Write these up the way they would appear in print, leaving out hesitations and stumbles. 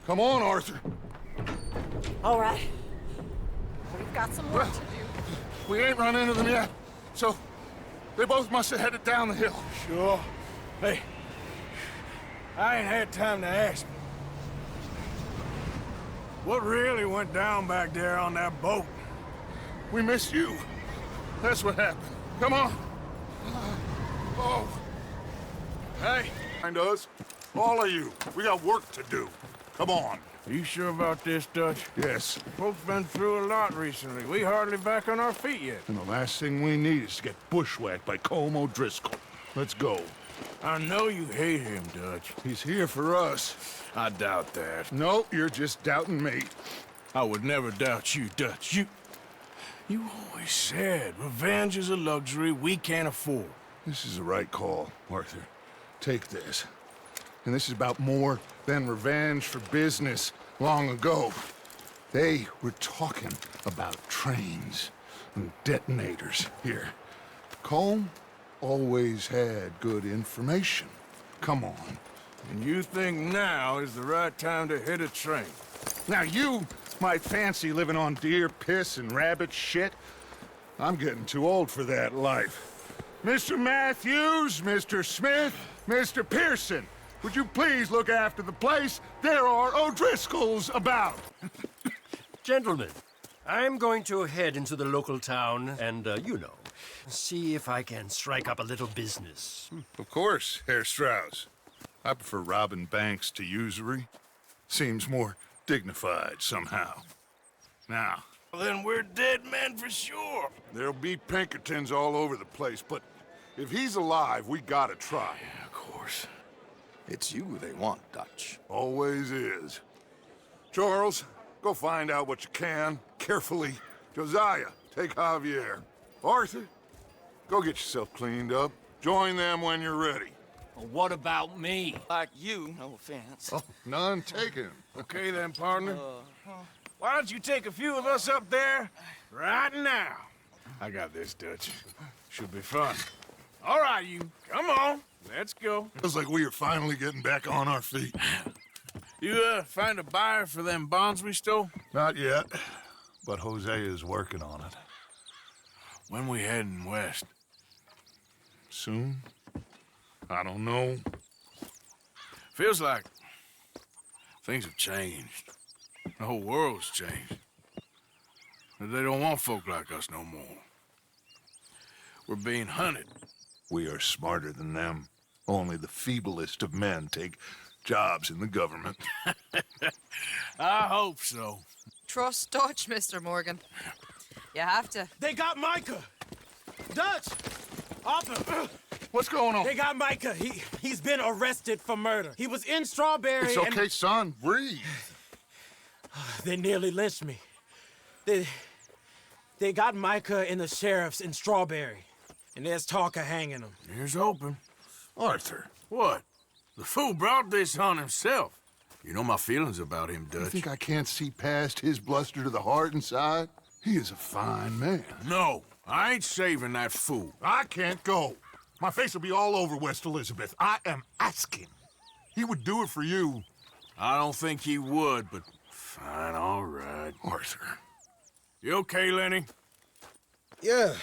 Come on, Arthur. All right. We've got some work to do. We ain't run into them yet, so they both must have headed down the hill. Sure. Hey, I ain't had time to ask. What really went down back there on that boat? We missed you. That's what happened. Come on. Oh. Hey, Find us. All of you. We got work to do. Come on. you sure about this, Dutch? Yes. Folks been through a lot recently. We hardly back on our feet yet. And the last thing we need is to get bushwhacked by Colm O'Driscoll. Let's go. I know you hate him, Dutch. He's here for us. I doubt that. No, you're just doubting me. I would never doubt you, Dutch. You always said revenge is a luxury we can't afford. This is the right call, Arthur. Take this. And this is about more than revenge for business long ago. They were talking about trains and detonators here. Colm always had good information. Come on. And you think now is the right time to hit a train? Now you might fancy living on deer piss and rabbit shit. I'm getting too old for that life. Mr. Matthews, Mr. Smith, Mr. Pearson, would you please look after the place? There are O'Driscolls about. Gentlemen, I'm going to head into the local town and, see if I can strike up a little business. Of course, Herr Strauss. I prefer robbing banks to usury. Seems more dignified somehow. Now, Well, then we're dead men for sure. there'll be Pinkertons all over the place, but if he's alive, we gotta try. Of course. It's you they want, Dutch. Always is. Charles, go find out what you can, carefully. Josiah, take Javier. Arthur, go get yourself cleaned up. Join them when you're ready. Well, what about me? Like you, no offense. None taken. Okay then, partner. Why don't you take a few of us up there right now? I got this, Dutch. Should be fun. All right, you. Come on. Let's go. Feels like we are finally getting back on our feet. You, find a buyer for them bonds we stole? Not yet, but Jose is working on it. When we heading west? Soon? I don't know. Feels like things have changed. The whole world's changed. They don't want folk like us no more. We're being hunted. We are smarter than them. Only the feeblest of men take jobs in the government. I hope so. Trust Dutch, Mr. Morgan. You have to. They got Micah! Dutch! Arthur! What's going on? They got Micah. He's been arrested for murder. He was in Strawberry It's okay, son. Breathe. They nearly lynched me. They got Micah and the sheriffs in Strawberry. And there's talk of hanging him. Here's hoping. Arthur, What? The fool brought this on himself. You know my feelings about him, you Dutch. think I can't see past his bluster to the heart inside? He is a fine man. No, I ain't saving that fool. I can't go. My face will be all over West Elizabeth. I am asking. He would do it for you. I don't think he would, but fine, all right. Arthur. You okay, Lenny? Yeah,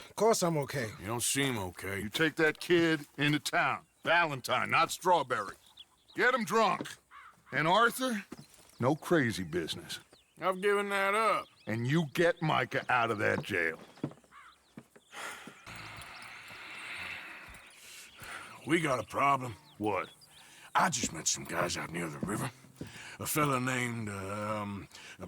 of course I'm okay. You don't seem You okay. take that kid into town. Valentine, not Strawberry. Get him drunk. And Arthur, no crazy business. I've given that up. And you get Micah out of that jail. We got a problem. What? I just met some guys out near the river. A fella named,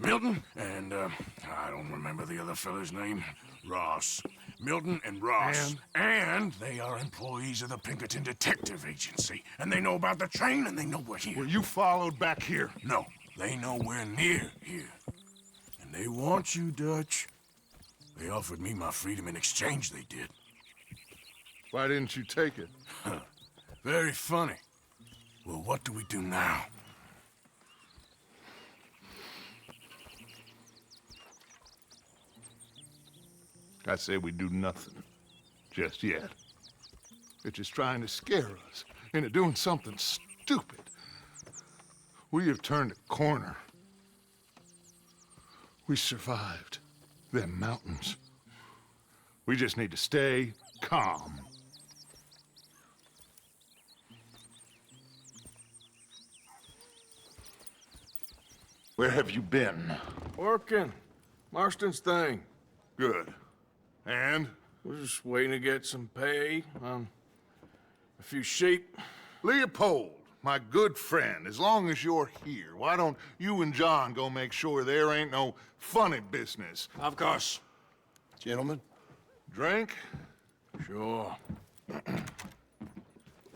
Milton, and, I don't remember the other fella's name. Ross. Milton and Ross. And they are employees of the Pinkerton Detective Agency. And they know about the train, and they know we're here. Were you followed back here? No, they know we're near here. And they want you, Dutch. They offered me my freedom in exchange, they did. Why didn't you take it? Very funny. Well, what do we do now? I say we do nothing. Just yet. They're just trying to scare us into doing something stupid. We have turned a corner. We survived them mountains. We just need to stay calm. Where have you been? Working. Marston's thing. Good. And? We're just waiting to get some pay on a few sheep. Leopold, my good friend, as long as you're here, why don't you and John go make sure there ain't no funny business? Of course. Gentlemen? Drink? Sure.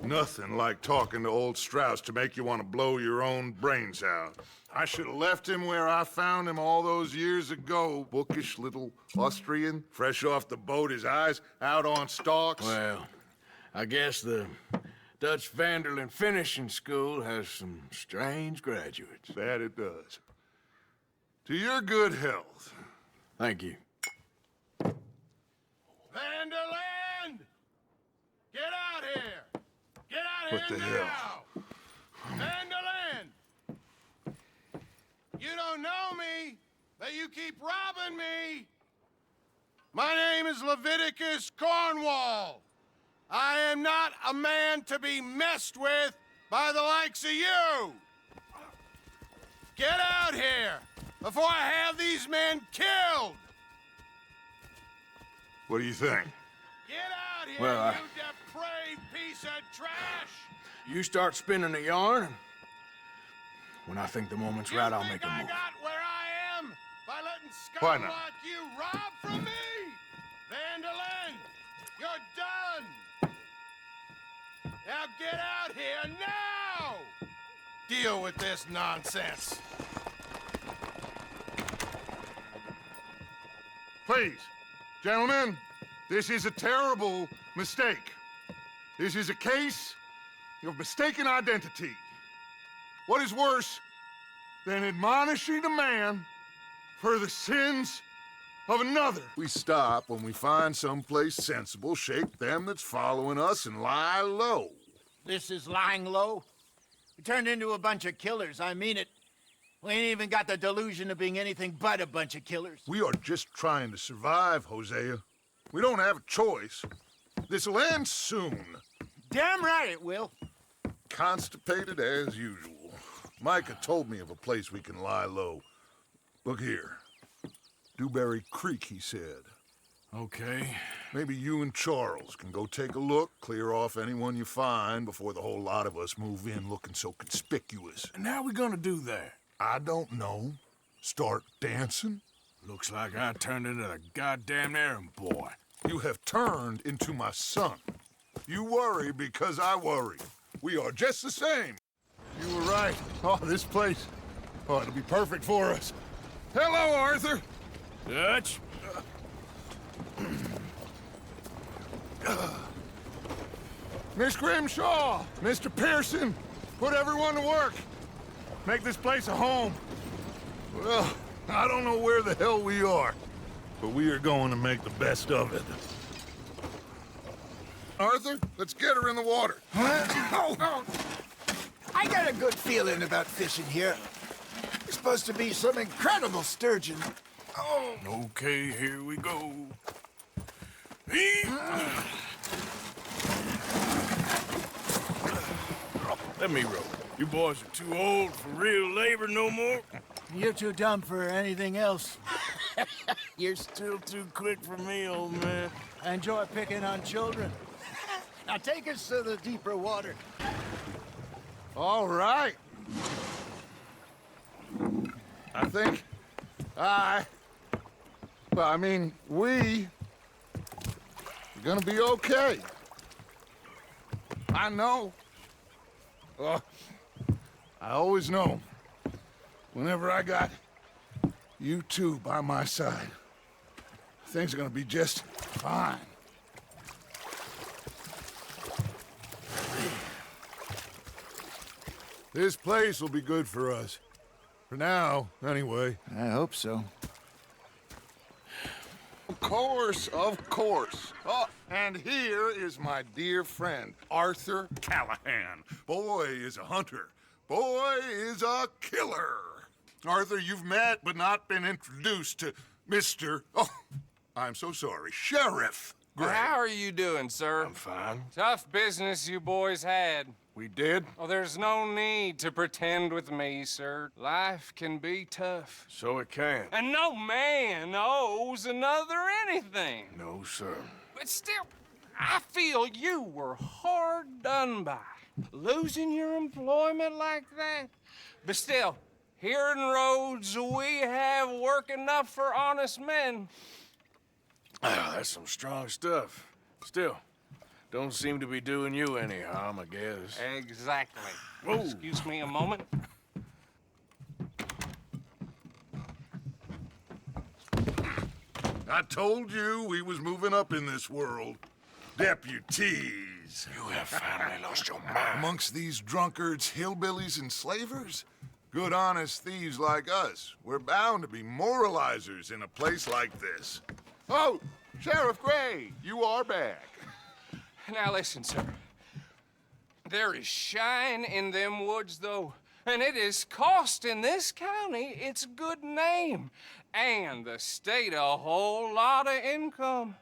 Nothing like talking to old Strauss to make you want to blow your own brains out. I should have left him where I found him all those years ago. Bookish little Austrian, fresh off the boat, his eyes out on stalks. Well, I guess the Dutch Vanderlyn Finishing School has some strange graduates. That it does. To your good health. Thank you. Vanderlyn! Get out here! Get out What here the now! hell? Vandalin! You don't know me, but you keep robbing me! My name is Leviticus Cornwall. I am not a man to be messed with by the likes of you! Get out here before I have these men killed! What do you think? Get out here, Well, you depraved piece of trash! You start spinning the yarn, and when I think the moment's right, I'll make a I move. got where I am by letting Why scum not? like you rob from me? Vandalin, you're done! Now get out here now! Deal with this nonsense. Please, gentlemen, this is a terrible mistake. This is a case of mistaken identity. What is worse than admonishing a man for the sins of another? We stop when we find someplace sensible, shake them that's following us, and lie low. This is lying low. We turned into a bunch of killers, I mean it. We ain't even got the delusion of being anything but a bunch of killers. We are just trying to survive, Hosea. We don't have a choice. This'll end soon. Damn right it will. Constipated as usual. Micah told me of a place we can lie low. Look here. Dewberry Creek, he said. Okay. Maybe you and Charles can go take a look, clear off anyone you find before the whole lot of us move in looking so conspicuous. And how we gonna do that? I don't know. Start dancing? Looks like I turned into the goddamn errand boy. You have turned into my son. You worry because I worry. We are just the same. You were right. Oh, this place. Oh, it'll be perfect for us. Hello, Arthur. Dutch? Miss Grimshaw, Mr. Pearson, put everyone to work. Make this place a home. Well, I don't know where the hell we are, but we are going to make the best of it. Arthur, let's get her in the water. Oh. I got a good feeling about fishing here. It's supposed to be some incredible sturgeon. Oh. Okay, here we go. Let me row. You boys are too old for real labor no more. You're too dumb for anything else. You're still too quick for me, old man. I enjoy picking on children. Now take us to the deeper water. All right. I think we're gonna be okay. I know. I always know. Whenever I got you two by my side, things are gonna be just fine. This place will be good for us. For now, anyway. I hope so. Of course, of course. Oh, and here is my dear friend, Arthur Callahan. Boy is a hunter. boy is a killer. Arthur, you've met but not been introduced to Mr. Oh, I'm so sorry, Sheriff Gray. How are you doing, sir? I'm fine. Tough business you boys had. We did? Oh, there's no need to pretend with me, sir. Life can be tough. So it can. And no man owes another anything. No, sir. But still, I feel you were hard done by. Losing your employment like that. But still, here in Rhodes, we have work enough for honest men. Ah, that's some strong stuff. Still, don't seem to be doing you any harm, I guess. Exactly. Whoa. Excuse me a moment. I told you we was moving up in this world. Deputies. You have finally lost your mind. Amongst these drunkards, hillbillies, and slavers? Good, honest thieves like us. We're bound to be moralizers in a place like this. Oh, Sheriff Gray, you are back. Now listen, sir. There is shine in them woods, though, and it is costing this county its good name and the state a whole lot of income.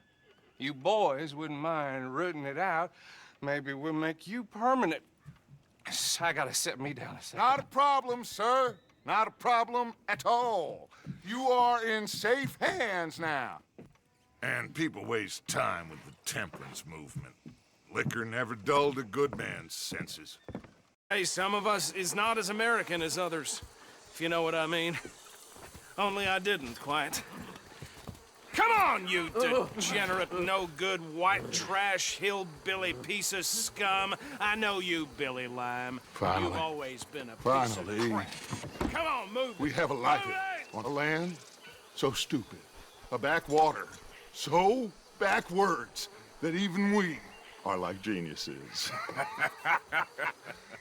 You boys wouldn't mind rooting it out. Maybe we'll make you permanent. I gotta sit me down a second. Not a problem, sir. Not a problem at all. You are in safe hands now. And people waste time with the temperance movement. Liquor never dulled a good man's senses. Hey, some of us is not as American as others, if you know what I mean. Only I didn't quite. Come on, you degenerate, no-good, white trash, hillbilly piece of scum. I know you, Billy Lime. Finally. You've always been a piece Finally. of crap. Come on, move We it. have a life Move it. on a land so stupid, a backwater so backwards that even we are like geniuses.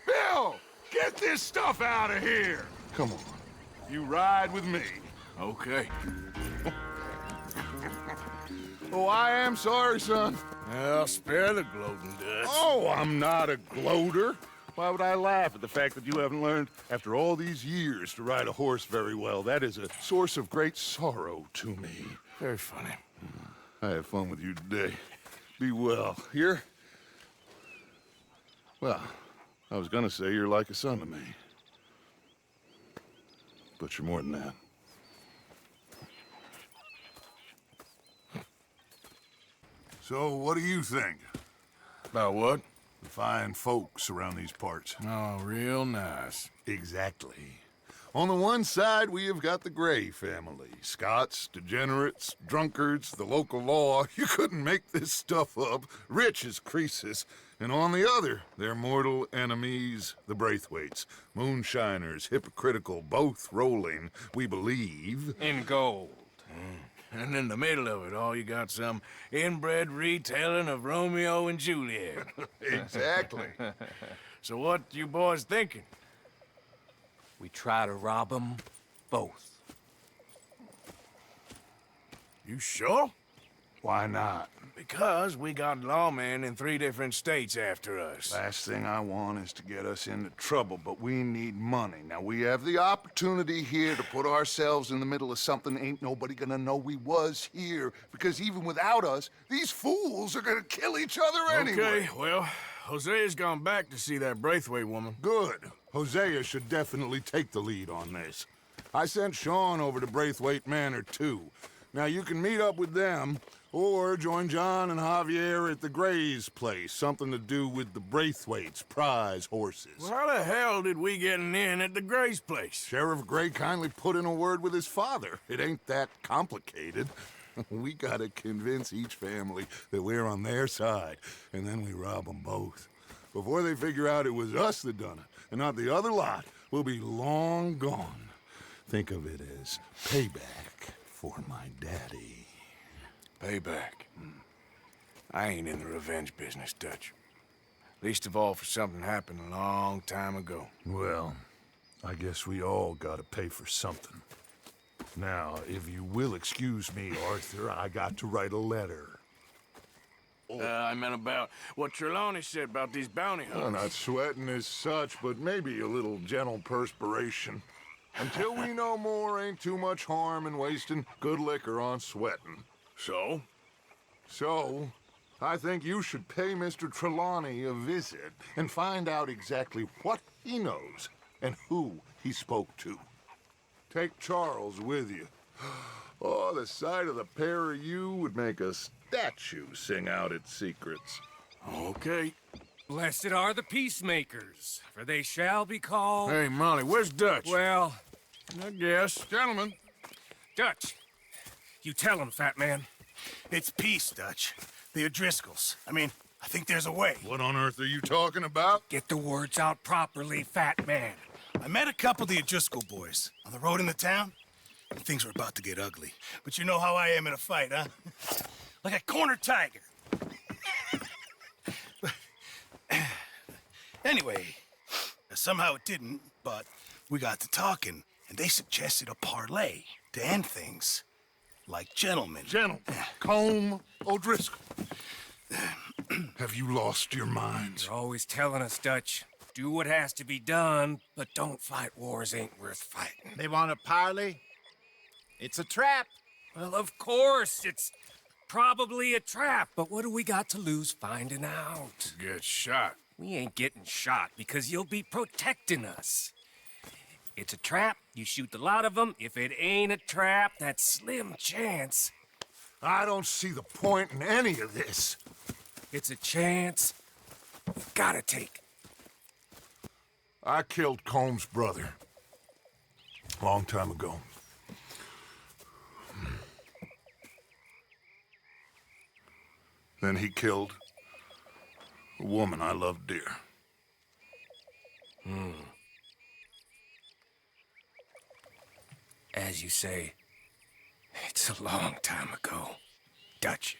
Bill, get this stuff out of here. Come on, you ride with me. Okay. Oh, I am sorry, son. Well, spare the gloating dust. Oh, I'm not a gloater. Why would I laugh at the fact that you haven't learned, after all these years, to ride a horse very well? That is a source of great sorrow to me. Very funny. I had fun with you today. Be well. Here? Well, I was gonna say you're like a son to me. But you're more than that. So, what do you think? About what? The fine folks around these parts. Oh, real nice. Exactly. On the one side, we have got the Gray family. Scots, degenerates, drunkards, the local law. You couldn't make this stuff up. Rich as Croesus. And on the other, their mortal enemies, the Braithwaites. Moonshiners, hypocritical, both rolling, we believe. In gold. And in the middle of it all, you got some inbred retelling of Romeo and Juliet. Exactly. So what you boys thinking? We try to rob them both. You sure? Why not? Because we got lawmen in 3 different states after us. Last thing I want is to get us into trouble, but we need money. Now, we have the opportunity here to put ourselves in the middle of something ain't nobody gonna know we was here, because even without us, these fools are gonna kill each other anyway. Okay, well, Hosea's gone back to see that Braithwaite woman. Good. Hosea should definitely take the lead on this. I sent Sean over to Braithwaite Manor, too. Now, you can meet up with them, or join John and Javier at the Gray's place. Something to do with the Braithwaite's prize horses. Well, how the hell did we get in at the Gray's place? Sheriff Gray kindly put in a word with his father. It ain't that complicated. We gotta convince each family that we're on their side, and then we rob them both. Before they figure out it was us that done it, and not the other lot, we'll be long gone. Think of it as payback for my daddy. Payback. I ain't in the revenge business, Dutch. Least of all for something happened a long time ago. Well, I guess we all gotta pay for something. Now, if you will excuse me, Arthur, I got to write a letter. I meant about what Trelawney said about these bounty hunters. Well, not sweating as such, but maybe a little gentle perspiration. Until we know more, ain't too much harm in wasting good liquor on sweating. So? So, I think you should pay Mr. Trelawney a visit and find out exactly what he knows and who he spoke to. Take Charles with you. Oh, the sight of the pair of you would make a statue sing out its secrets. Okay. Blessed are the peacemakers, for they shall be called... Hey, Molly, where's Dutch? Well... I guess. Gentlemen. Dutch, you tell him, fat man. It's peace, Dutch. The O'Driscolls. I mean, I think there's a way. What on earth are you talking about? Get the words out properly, fat man. I met a couple of the O'Driscoll boys on the road in the town. Things were about to get ugly. But you know how I am in a fight, huh? Like a corner tiger. Anyway, somehow it didn't, but we got to talking, and they suggested a parley to end things. Like gentlemen. Gentlemen. Combe O'Driscoll. Have you lost your minds? You're always telling us, Dutch. Do what has to be done, but don't fight wars ain't worth fighting. They want a parley? It's a trap. Well, of course, it's probably a trap, but what do we got to lose finding out? Get shot. We ain't getting shot because you'll be protecting us. It's a trap, you shoot the lot of them. If it ain't a trap, that's slim chance. I don't see the point in any of this. It's a chance you've gotta take. I killed Combs' brother. Long time ago. Then he killed a woman I loved dear. As you say, it's a long time ago, Dutch.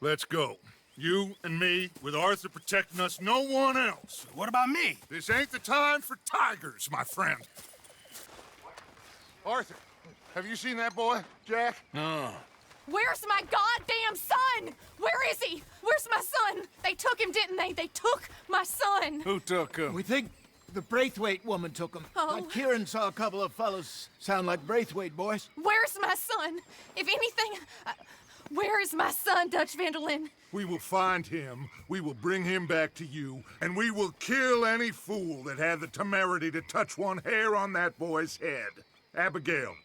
Let's go. You and me, with Arthur protecting us, no one else. What about me? This ain't the time for tigers, my friend. Arthur, have you seen that boy, Jack? No. Where's my goddamn son? Where is he? Where's my son? They took him, didn't they? They took my son. Who took him? We think the Braithwaite woman took him. Oh. But Kieran saw a couple of fellows sound like Braithwaite boys. Where's my son? If anything, where is my son, Dutch Vanderlyn? We will find him, we will bring him back to you, and we will kill any fool that had the temerity to touch one hair on that boy's head. Abigail,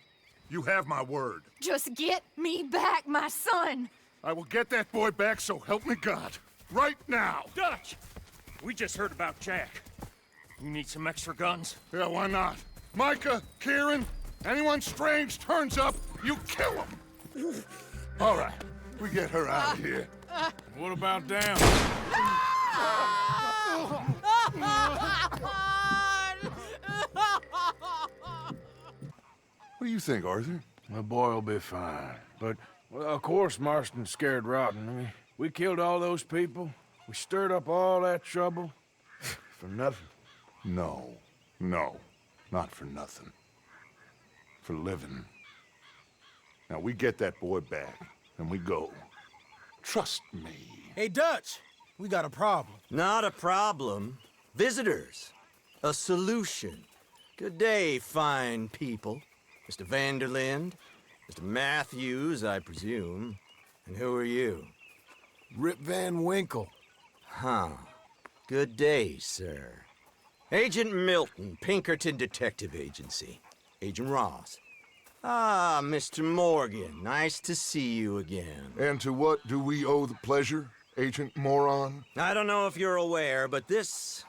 you have my word. Just get me back, my son. I will get that boy back, so help me God. Right now. Dutch! We just heard about Jack. You need some extra guns? Yeah, why not? Micah, Kieran, anyone strange turns up, you kill him. All right, we get her out of here. What about down? What do you think, Arthur? My boy will be fine. But, well, of course Marston's scared rotten. I mean, we killed all those people. We stirred up all that trouble. For nothing. No, not for nothing. For living. Now, we get that boy back, and we go. Trust me. Hey, Dutch, we got a problem. Not a problem. Visitors. A solution. Good day, fine people. Mr. Vanderlyn, Mr. Matthews, I presume. And who are you? Rip Van Winkle. Huh. Good day, sir. Agent Milton, Pinkerton Detective Agency. Agent Ross. Ah, Mr. Morgan, nice to see you again. And to what do we owe the pleasure, Agent Moron? I don't know if you're aware, but this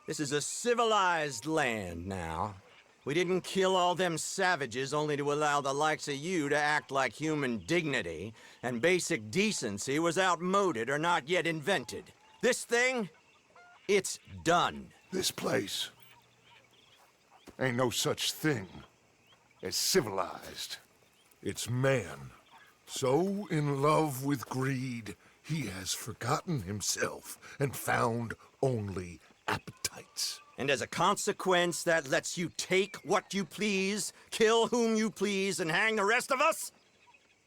is a civilized land now. We didn't kill all them savages only to allow the likes of you to act like human dignity, and basic decency was outmoded or not yet invented. This thing, it's done. This place ain't no such thing as civilized. It's man, so in love with greed, he has forgotten himself and found only appetites. And as a consequence, that lets you take what you please, kill whom you please, and hang the rest of us?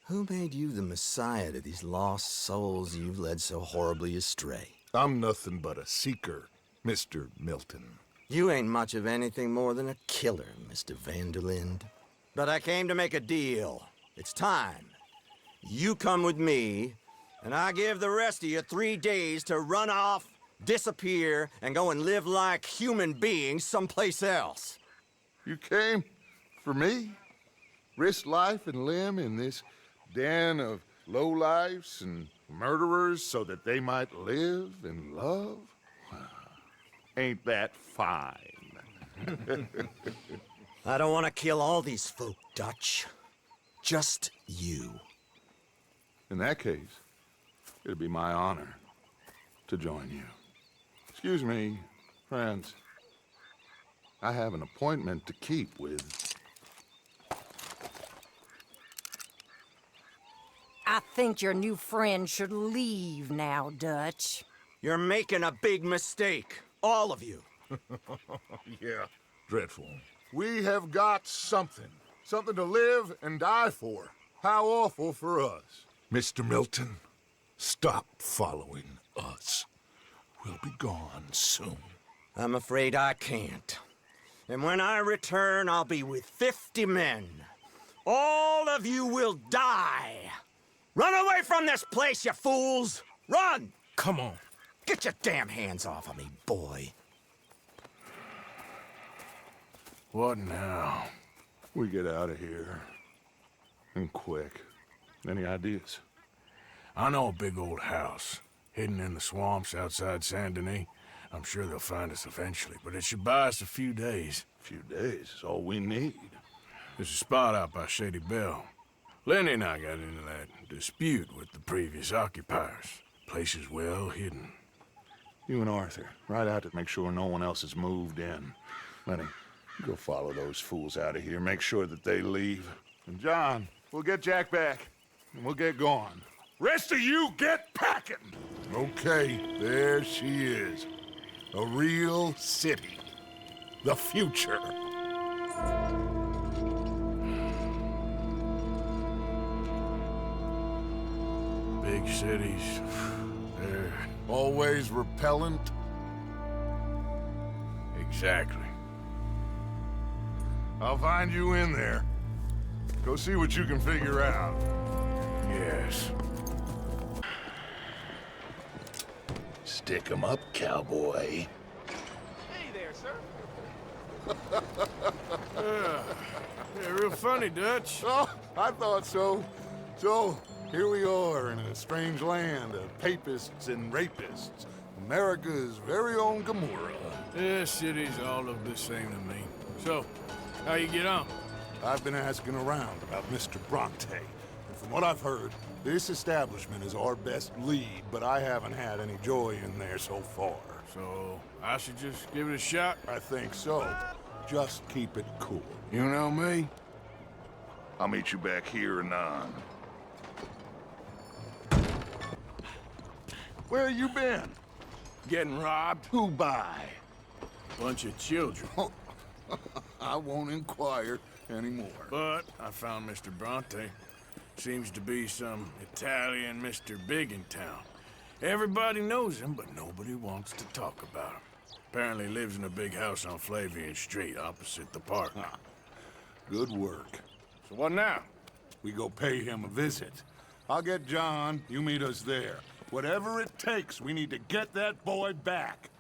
Who made you the messiah to these lost souls you've led so horribly astray? I'm nothing but a seeker, Mr. Milton. You ain't much of anything more than a killer, Mr. Vanderlind. But I came to make a deal. It's time. You come with me, and I give the rest of you 3 days to run off, disappear, and go and live like human beings someplace else. You came for me? Risk life and limb in this den of lowlifes and murderers so that they might live and love? Ain't that fine? I don't want to kill all these folk, Dutch. Just you. In that case, it'd be my honor to join you. Excuse me, friends. I have an appointment to keep with... I think your new friend should leave now, Dutch. You're making a big mistake. All of you. Yeah, dreadful. We have got something. Something to live and die for. How awful for us. Mr. Milton, stop following us. We'll be gone soon. I'm afraid I can't. And when I return, I'll be with 50 men. All of you will die. Run away from this place, you fools! Run! Come on. Get your damn hands off of me, boy. What now? We get out of here. And quick. Any ideas? I know a big old house, hidden in the swamps outside Saint Denis. I'm sure they'll find us eventually, but it should buy us a few days. A few days is all we need. There's a spot out by Shady Bell. Lenny and I got into that dispute with the previous occupiers. Place is well hidden. You and Arthur, ride out to make sure no one else has moved in. Lenny, go follow those fools out of here. Make sure that they leave. And John, we'll get Jack back, and we'll get going. Rest of you, get packing! Okay, there she is. A real city. The future. Big cities, they're... Always repellent? Exactly. I'll find you in there. Go see what you can figure out. Yes. Stick 'em up, cowboy. Hey there, sir. Yeah, real funny, Dutch. Oh, I thought so. So, here we are in a strange land of papists and rapists. America's very own Gomorrah. Yeah, cities all look the same to me. So, how you get on? I've been asking around about Mr. Bronte. And from what I've heard, this establishment is our best lead, but I haven't had any joy in there so far. So, I should just give it a shot? I think so. Just keep it cool. You know me? I'll meet you back here anon. Where you been? Getting robbed? Who by? Bunch of children. I won't inquire anymore. But I found Mr. Bronte. Seems to be some Italian Mr. Big in town. Everybody knows him, but nobody wants to talk about him. Apparently lives in a big house on Flavian Street, opposite the park. Good work. So what now? We go pay him a visit. I'll get John, you meet us there. Whatever it takes, we need to get that boy back.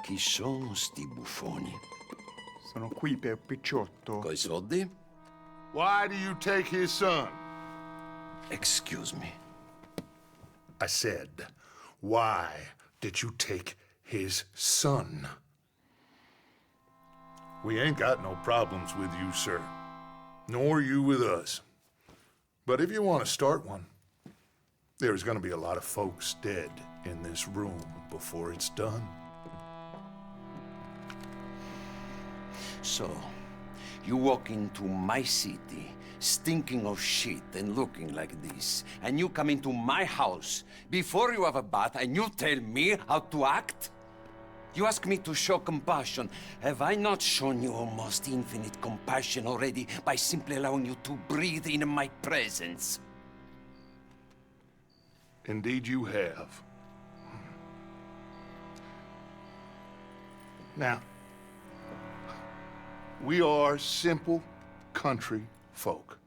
Chi sono sti buffoni? Sono qui per Picciotto. Coi soldi? Why do you take his son? Excuse me. I said, why did you take his son? We ain't got no problems with you, sir. Nor you with us. But if you want to start one, there's gonna be a lot of folks dead in this room before it's done. So, You walk into my city, stinking of shit and looking like this, and you come into my house before you have a bath and you tell me how to act? You ask me to show compassion. Have I not shown you almost infinite compassion already by simply allowing you to breathe in my presence? Indeed you have. Now, we are simple country folk.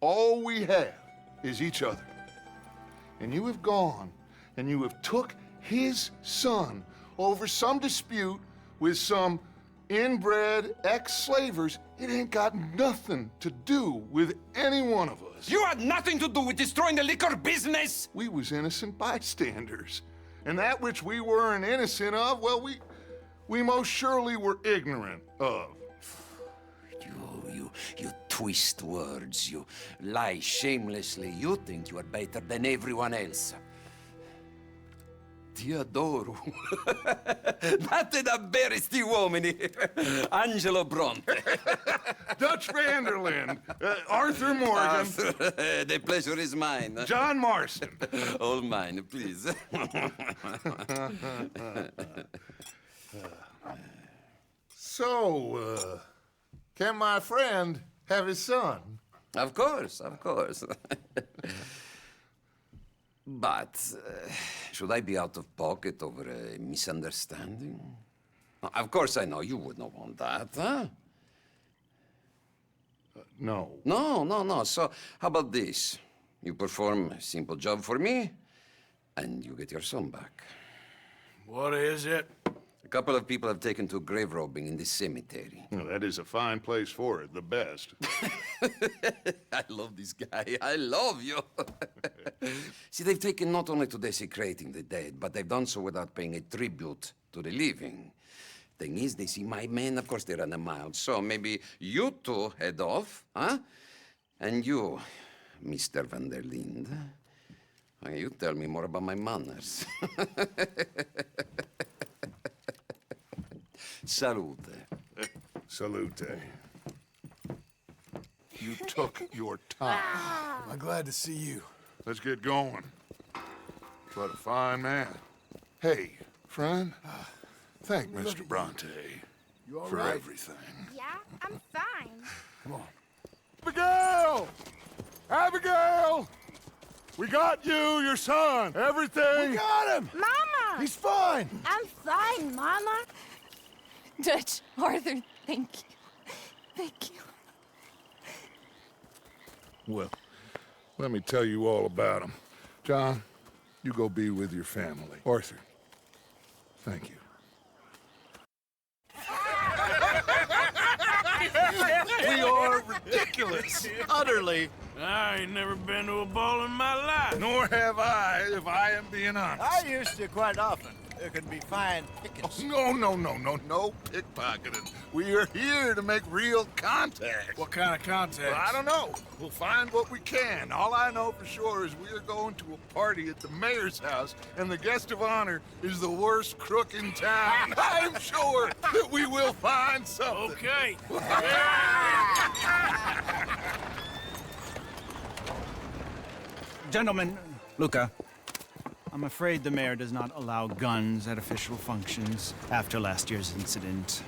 All we have is each other. And you have gone and you have took his son over some dispute with some inbred ex-slavers. It ain't got nothing to do with any one of us. You had nothing to do with destroying the liquor business! We was innocent bystanders. And that which we weren't innocent of, well, we most surely were ignorant of. You twist words, you lie shamelessly. You think you are better than everyone else. Ti adoro. Date davvero sti uomini. Angelo Bronte. Dutch Vanderland. Arthur Morgan. The pleasure is mine. John Marston. All mine, please. So, can my friend have his son? Of course, of course. But, should I be out of pocket over a misunderstanding? Of course I know you would not want that, huh? No. No. So, how about this? You perform a simple job for me, and you get your son back. What is it? A couple of people have taken to grave robbing in this cemetery. Well, that is a fine place for it, the best. I love this guy. I love you. See, they've taken not only to desecrating the dead, but they've done so without paying a tribute to the living. Thing is, they see my men, of course they run a mile. So maybe you two head off, huh? And you, Mr. Van der Linde, you tell me more about my manners. Salute. Salute. You took your time. I'm glad to see you. Let's get going. What a fine man. Hey, friend, thank Mr. Bronte You all for right? everything. Yeah, I'm fine. Come on. Abigail! Abigail! We got you, your son, everything. We got him! Mama! He's fine! I'm fine, Mama. Dutch, Arthur, thank you. Thank you. Well, let me tell you all about him. John, you go be with your family. Arthur, thank you. We are ridiculous. Utterly. I ain't never been to a ball in my life. Nor have I, if I am being honest. I used to quite often. There can be fine pickings. Oh, no pickpocketing. We are here to make real contact. What kind of contact? Well, I don't know. We'll find what we can. All I know for sure is we are going to a party at the mayor's house, and the guest of honor is the worst crook in town. I'm sure that we will find something. Okay. Gentlemen, Luca, I'm afraid the mayor does not allow guns at official functions after last year's incident.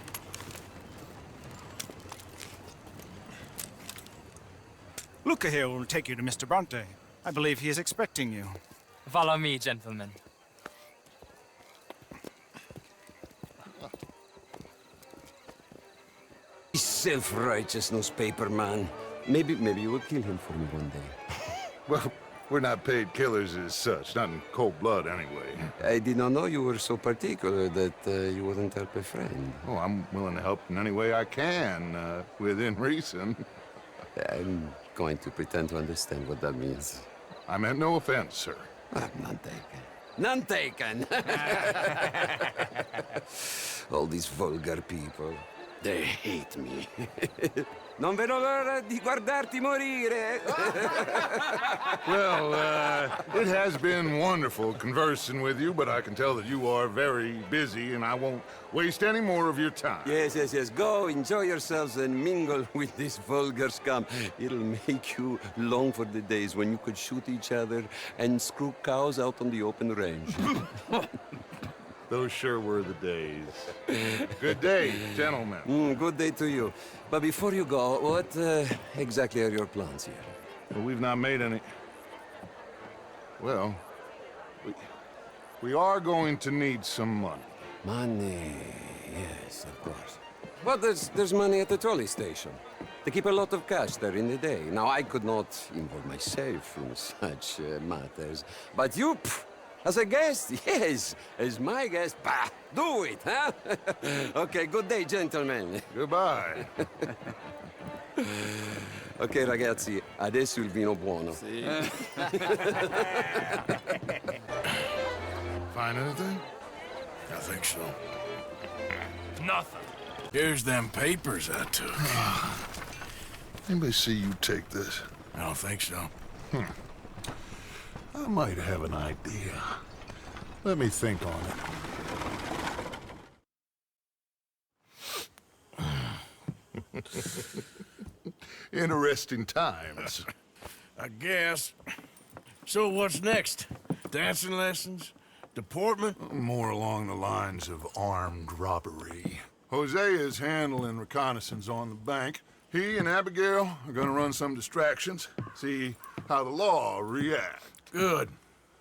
Luca here will take you to Mr. Bronte. I believe he is expecting you. Follow me, gentlemen. Self-righteous newspaper man. Maybe you will kill him for me one day. Well, we're not paid killers as such, not in cold blood anyway. I did not know you were so particular that you wouldn't help a friend. Oh, I'm willing to help in any way I can, within reason. I'm going to pretend to understand what that means. I meant no offense, sir. None taken. None taken! All these vulgar people. They hate me. Non vedo l'ora di guardarti morire. Well, it has been wonderful conversing with you, but I can tell that you are very busy, and I won't waste any more of your time. Yes. Go, enjoy yourselves, and mingle with this vulgar scum. It'll make you long for the days when you could shoot each other and screw cows out on the open range. Those sure were the days. Good day, gentlemen. Good day to you. But before you go, what exactly are your plans here? Well, we've not made any... Well, we are going to need some money. Money, yes, of course. But there's money at the trolley station. They keep a lot of cash there in the day. Now, I could not involve myself in such matters. But you, as a guest, yes, as my guest, bah, do it, huh? Okay, good day, gentlemen. Goodbye. Ok, ragazzi, adesso il vino buono. Find anything? I think so. Nothing. Here's them papers I took. Anybody see you take this? I don't think so. I might have an idea. Let me think on it. Interesting times. I guess. So what's next? Dancing lessons? Deportment? More along the lines of armed robbery. Jose is handling reconnaissance on the bank. He and Abigail are gonna run some distractions, see how the law reacts. Good.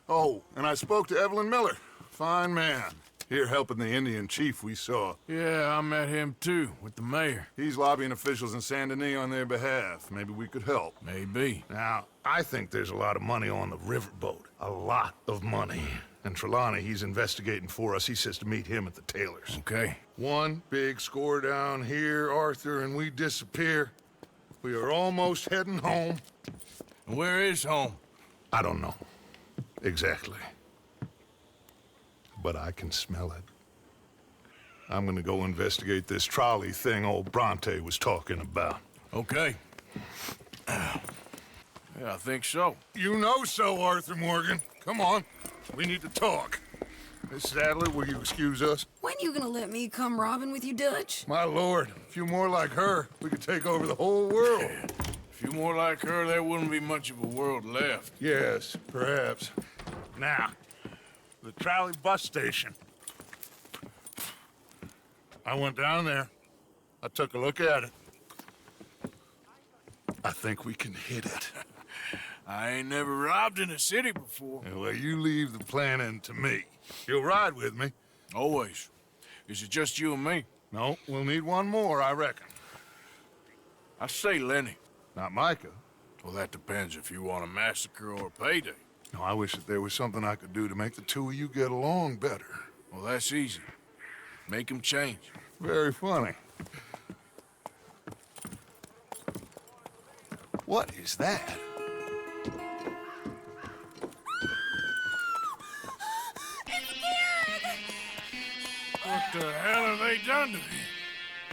Oh, and I spoke to Evelyn Miller. Fine man. Here helping the Indian chief we saw. Yeah, I met him too, with the mayor. He's lobbying officials in Saint Denis on their behalf. Maybe we could help. Maybe. Now, I think there's a lot of money on the riverboat. A lot of money. And Trelawney, he's investigating for us. He says to meet him at the Taylor's. Okay. One big score down here, Arthur, and we disappear. We are almost heading home. Where is home? I don't know. Exactly. But I can smell it. I'm gonna go investigate this trolley thing old Bronte was talking about. Okay. Yeah, I think so. You know so, Arthur Morgan. Come on. We need to talk. Miss Sadler, will you excuse us? When you gonna let me come robbing with you, Dutch? My lord, a few more like her, we could take over the whole world. A few more like her, there wouldn't be much of a world left. Yes, perhaps. Now, the trolley bus station. I went down there. I took a look at it. I think we can hit it. I ain't never robbed in a city before. Well, you leave the planning to me. You'll ride with me. Always. Is it just you and me? No, we'll need one more, I reckon. I say Lenny. Not Micah. Well, that depends if you want a massacre or a payday. No, I wish that there was something I could do to make the two of you get along better. Well, that's easy. Make him change. Very funny. What is that? What the hell have they done to me?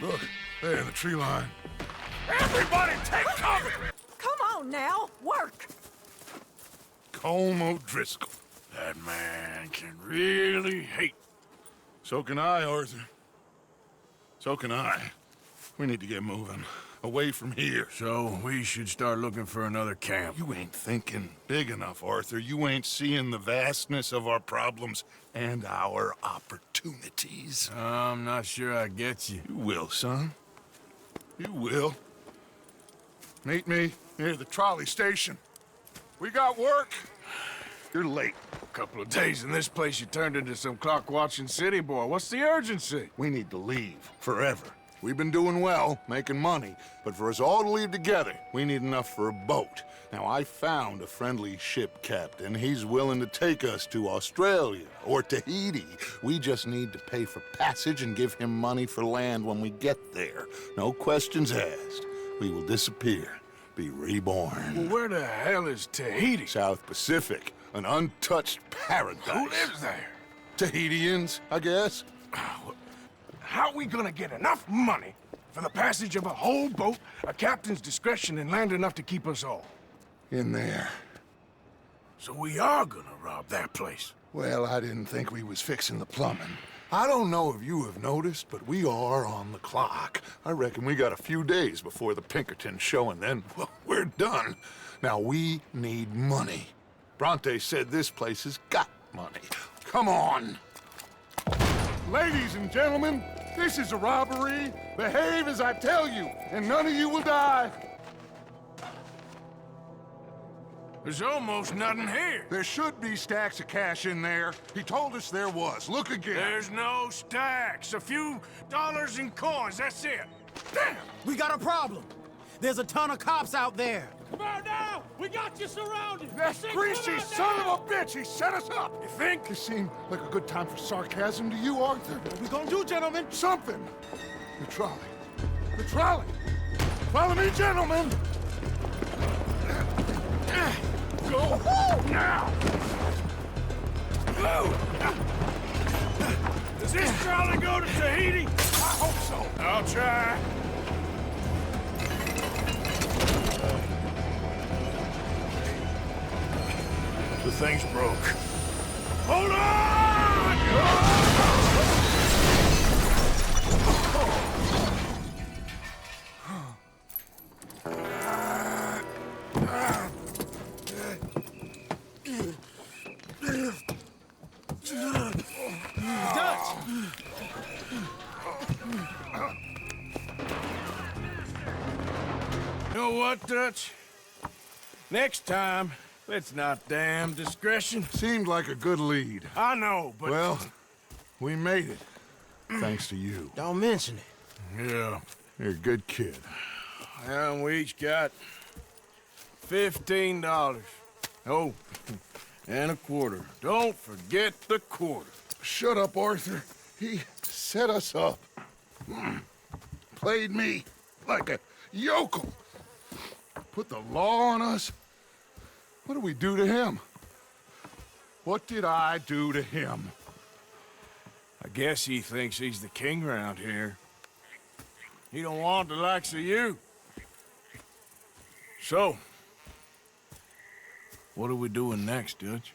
Look, there in the tree line. Everybody take cover! Come on now, work! Colm O'Driscoll. That man can really hate. So can I, Arthur. So can I. We need to get moving. Away from here. So we should start looking for another camp. You ain't thinking big enough, Arthur. You ain't seeing the vastness of our problems and our opportunities. I'm not sure I get you. You will, son. You will. Meet me near the trolley station. We got work. You're late. A couple of days in this place, you turned into some clock-watching city boy. What's the urgency? We need to leave. Forever. We've been doing well, making money, but for us all to leave together, we need enough for a boat. Now, I found a friendly ship captain. He's willing to take us to Australia or Tahiti. We just need to pay for passage and give him money for land when we get there. No questions asked. We will disappear, be reborn. Well, where the hell is Tahiti? South Pacific, an untouched paradise. Who lives there? Tahitians, I guess. How are we gonna get enough money For the passage of a whole boat, a captain's discretion and land enough to keep us all. In there. So we are gonna rob that place. Well, I didn't think we was fixing the plumbing. I don't know if you have noticed, but we are on the clock. I reckon we got a few days before the Pinkerton show, and then, well, we're done. Now, we need money. Bronte said this place has got money. Come on. Ladies and gentlemen, this is a robbery. Behave as I tell you, and none of you will die. There's almost nothing here. There should be stacks of cash in there. He told us there was. Look again. There's no stacks. A few dollars in coins, that's it. Damn! We got a problem. There's a ton of cops out there. Come on now! We got you surrounded! That greasy son of a bitch! He set us up! You think? This seemed like a good time for sarcasm to you, Arthur. What we gonna do, gentlemen? Something! The trolley. The trolley! Follow me, gentlemen! Go now! Does this trolley go to Tahiti? I hope so. I'll try. The thing's broke. Hold on! You know what, Dutch? Next time, let's not damn discretion. Seemed like a good lead. I know, but... Well, we made it. Thanks to you. Don't mention it. Yeah. You're a good kid. And we each got $15. Oh, and a quarter. Don't forget the quarter. Shut up, Arthur. He set us up. Played me like a yokel. Put the law on us. What did we do to him? What did I do to him? I guess he thinks he's the king around here. He don't want the likes of you. So, what are we doing next, Dutch?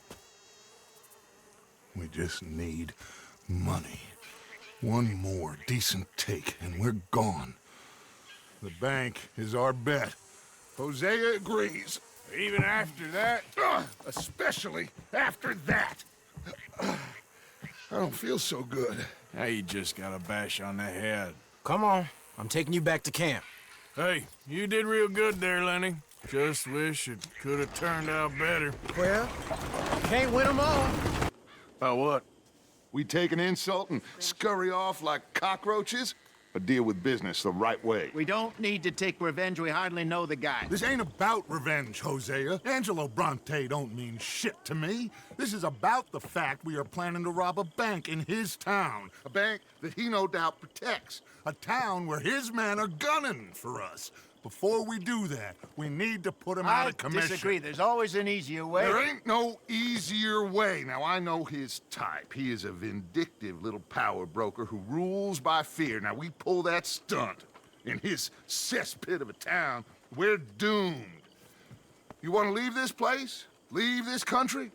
We just need money. One more decent take, and we're gone. The bank is our bet. Hosea agrees. Even after that? Especially after that. I don't feel so good. Now you just got a bash on the head. Come on. I'm taking you back to camp. Hey, you did real good there, Lenny. Just wish it could have turned out better. Well, can't win them all. About what? We take an insult and scurry off like cockroaches? Or deal with business the right way? We don't need to take revenge. We hardly know the guy. This ain't about revenge, Hosea. Angelo Bronte don't mean shit to me. This is about the fact we are planning to rob a bank in his town. A bank that he no doubt protects. A town where his men are gunning for us. Before we do that, we need to put him out of commission. I disagree. There's always an easier way. There ain't no easier way. Now, I know his type. He is a vindictive little power broker who rules by fear. Now, we pull that stunt in his cesspit of a town, we're doomed. You want to leave this place? Leave this country?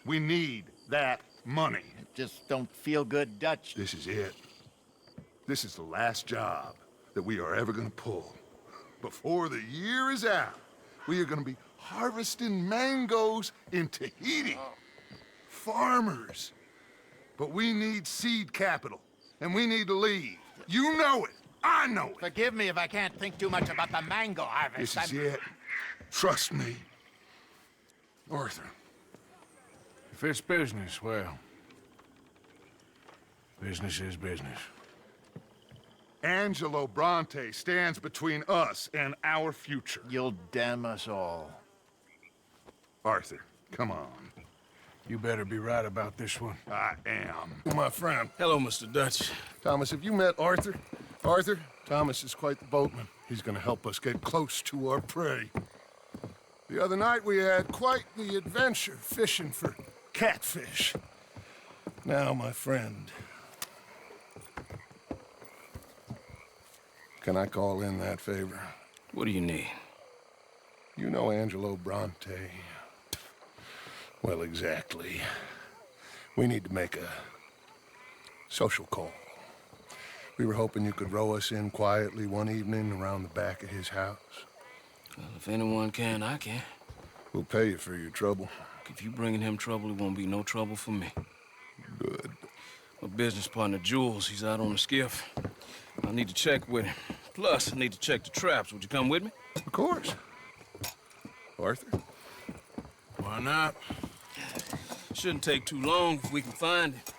We need that money. Just don't feel good, Dutch. This is it. This is the last job that we are ever going to pull. Before the year is out, we are going to be harvesting mangoes in Tahiti. Farmers. But we need seed capital, and we need to leave. You know it. I know it. Forgive me if I can't think too much about the mango harvest. This is it. Trust me. Arthur. If it's business, well, business is business. Angelo Bronte stands between us and our future. You'll damn us all. Arthur, come on. You better be right about this one. I am. My friend. Hello, Mr. Dutch. Thomas, have you met Arthur? Arthur, Thomas is quite the boatman. He's gonna help us get close to our prey. The other night we had quite the adventure fishing for catfish. Now, my friend, Can I call in that favor? What do you need? You know Angelo Bronte. Well, exactly. We need to make a social call. We were hoping you could row us in quietly one evening around the back of his house. Well, if anyone can, I can. We'll pay you for your trouble. If you bringing him trouble, it won't be no trouble for me. Good. My business partner, Jules, he's out on the skiff. I need to check with him. Plus, I need to check the traps. Would you come with me? Of course. Arthur? Why not? Shouldn't take too long if we can find it.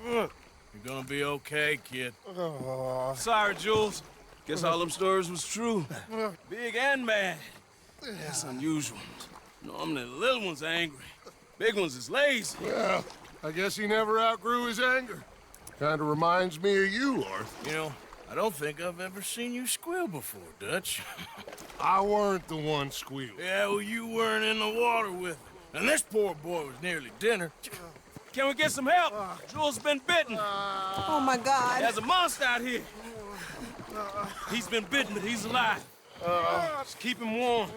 You're gonna be okay, kid. Sorry, Jules. Guess all them stories was true. Big and mad. That's unusual. Normally the little ones are angry. Big ones is lazy. Well, I guess he never outgrew his anger. Kinda reminds me of you, Arthur. You know, I don't think I've ever seen you squeal before, Dutch. I weren't the one squealing. Yeah, well, you weren't in the water with him. And this poor boy was nearly dinner. Can we get some help? Jules been bitten. Oh, my God. There's a monster out here. He's been bitten, but he's alive. Just keep him warm.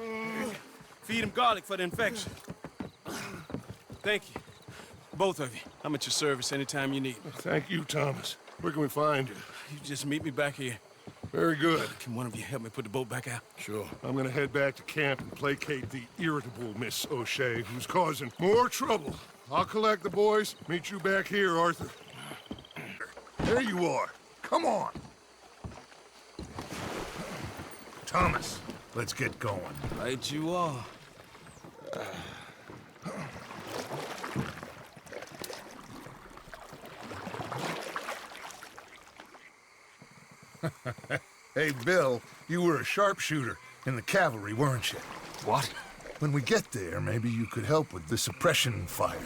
Feed him garlic for the infection. Thank you. Both of you. I'm at your service anytime you need me. Thank you, Thomas. Where can we find you? You just meet me back here. Very good. Can one of you help me put the boat back out? Sure. I'm gonna head back to camp and placate the irritable Miss O'Shea, who's causing more trouble. I'll collect the boys. Meet you back here, Arthur. There you are. Come on. Thomas, let's get going. Right you are. Hey, Bill, you were a sharpshooter in the cavalry, weren't you? What? When we get there, maybe you could help with the suppression fire.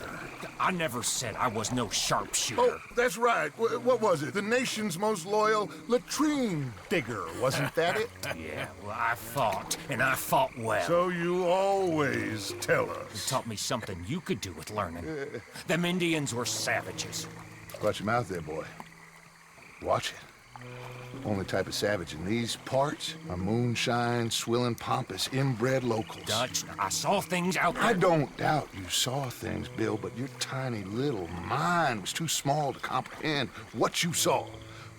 I never said I was no sharpshooter. Oh, that's right. What was it? The nation's most loyal latrine digger, wasn't that it? Yeah, well, I fought, and I fought well. So you always tell us. You taught me something you could do with learning. Them Indians were savages. Watch your mouth there, boy. Watch it. Only type of savage in these parts are moonshine, swilling, pompous, inbred locals. Dutch, I saw things out there. I don't doubt you saw things, Bill, but your tiny little mind was too small to comprehend what you saw.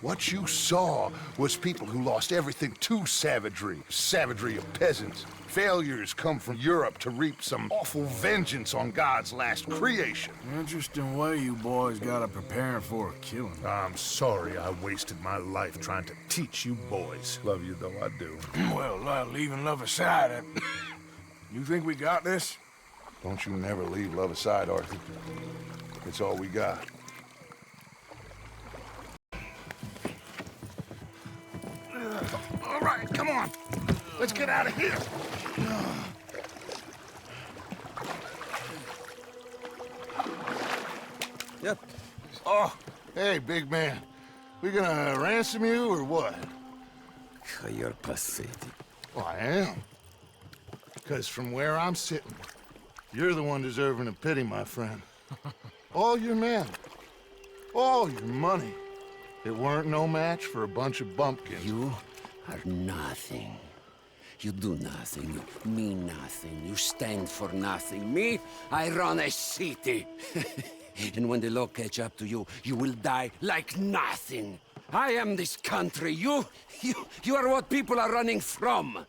What you saw was people who lost everything to savagery. Savagery of peasants. Failures come from Europe to reap some awful vengeance on God's last creation. Interesting way you boys got to prepare for a killing. I'm sorry I wasted my life trying to teach you boys. Love you though, I do. Well, leaving love aside, you think we got this? Don't you never leave love aside, Arthur. It's all we got. All right, come on. Let's get out of here. Yep. Oh, hey, big man. We gonna ransom you or what? You're pathetic. Well, I am. Because from where I'm sitting, you're the one deserving of pity, my friend. All your men, all your money, it weren't no match for a bunch of bumpkins. You are nothing. You do nothing. You mean nothing. You stand for nothing. Me, I run a city. And when the law catch up to you, you will die like nothing. I am this country. You are what people are running from.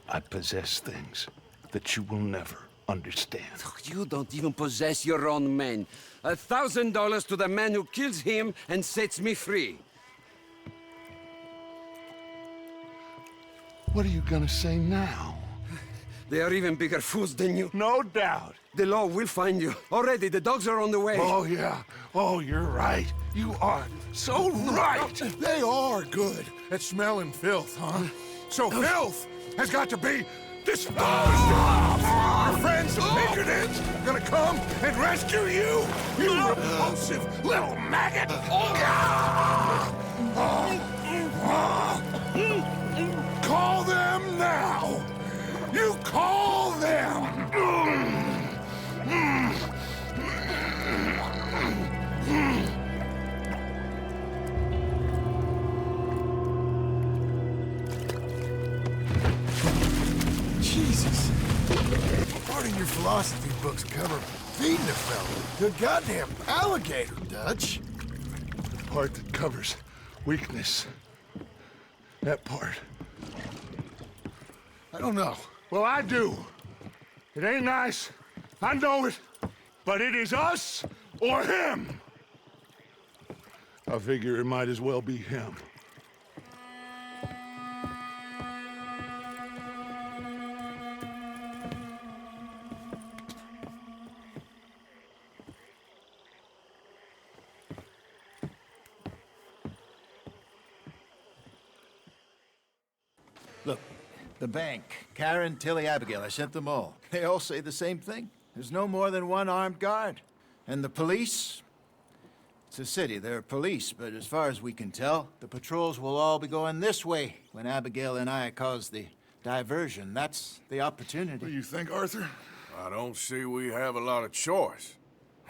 I possess things that you will never understand. You don't even possess your own men. $1,000 to the man who kills him and sets me free. What are you gonna say now? They are even bigger fools than you. No doubt. The law will find you. Already, the dogs are on the way. Oh, yeah. Oh, you're right. You are so right. They are good at smelling filth, huh? So filth has got to be disposed of. Our friends the Pinkertons are gonna come and rescue you, you repulsive little maggot. Call them now. You call them. part of your philosophy books cover feeding a fella to a goddamn alligator, Dutch. The part that covers weakness. That part. I don't know. Well, I do. It ain't nice. I know it. But it is us or him. I figure it might as well be him. Look, the bank, Karen, Tilly, Abigail, I sent them all. They all say the same thing. There's no more than one armed guard. And the police? It's a city, there are police, but as far as we can tell, the patrols will all be going this way when Abigail and I cause the diversion. That's the opportunity. What do you think, Arthur? I don't see we have a lot of choice.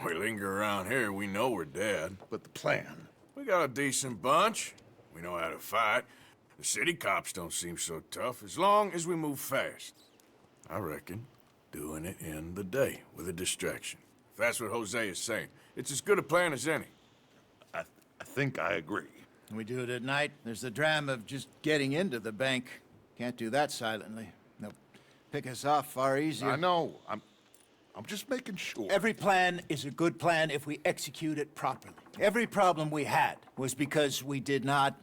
We linger around here, we know we're dead. But the plan? We got a decent bunch. We know how to fight. The city cops don't seem so tough as long as we move fast. I reckon doing it in the day with a distraction. If that's what Jose is saying, it's as good a plan as any. I think I agree. Can we do it at night? There's the drama of just getting into the bank. Can't do that silently. They'll pick us off far easier. I know. I'm just making sure. Every plan is a good plan if we execute it properly. Every problem we had was because we did not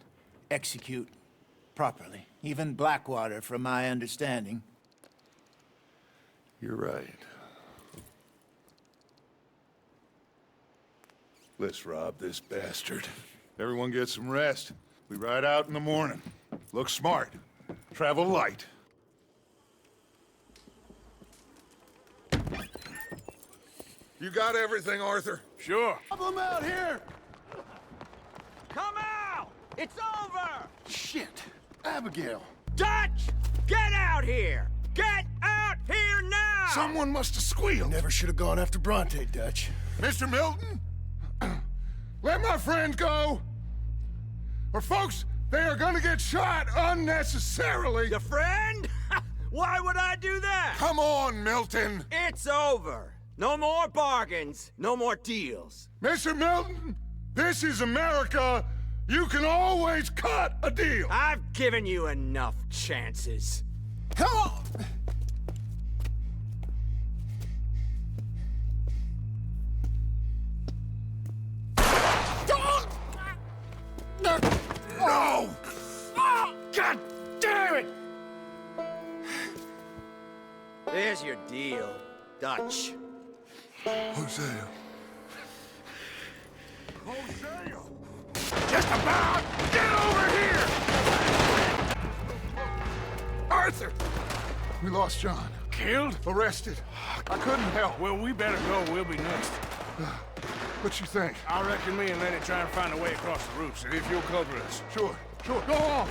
execute properly. Even Blackwater, from my understanding. You're right. Let's rob this bastard. Everyone get some rest. We ride out in the morning. Look smart. Travel light. You got everything, Arthur? Sure. Problem out here! Come out! It's over! Shit! Abigail! Dutch! Get out here! Get out here now! Someone must have squealed. Never should have gone after Bronte, Dutch. Mr. Milton? Let my friend go! Or folks, they are gonna get shot unnecessarily! Your friend? Why would I do that? Come on, Milton! It's over. No more bargains, no more deals. Mr. Milton, this is America. You can always cut a deal. I've given you enough chances. Come on! No! God damn it! There's your deal, Dutch. Hosea. Hosea! Just about! Get over here! Arthur! We lost John. Killed? Arrested. I couldn't help. Well, we better go. We'll be next. What you think? I reckon me and Lenny try and find a way across the roof, so if you'll cover us. Sure. Go on.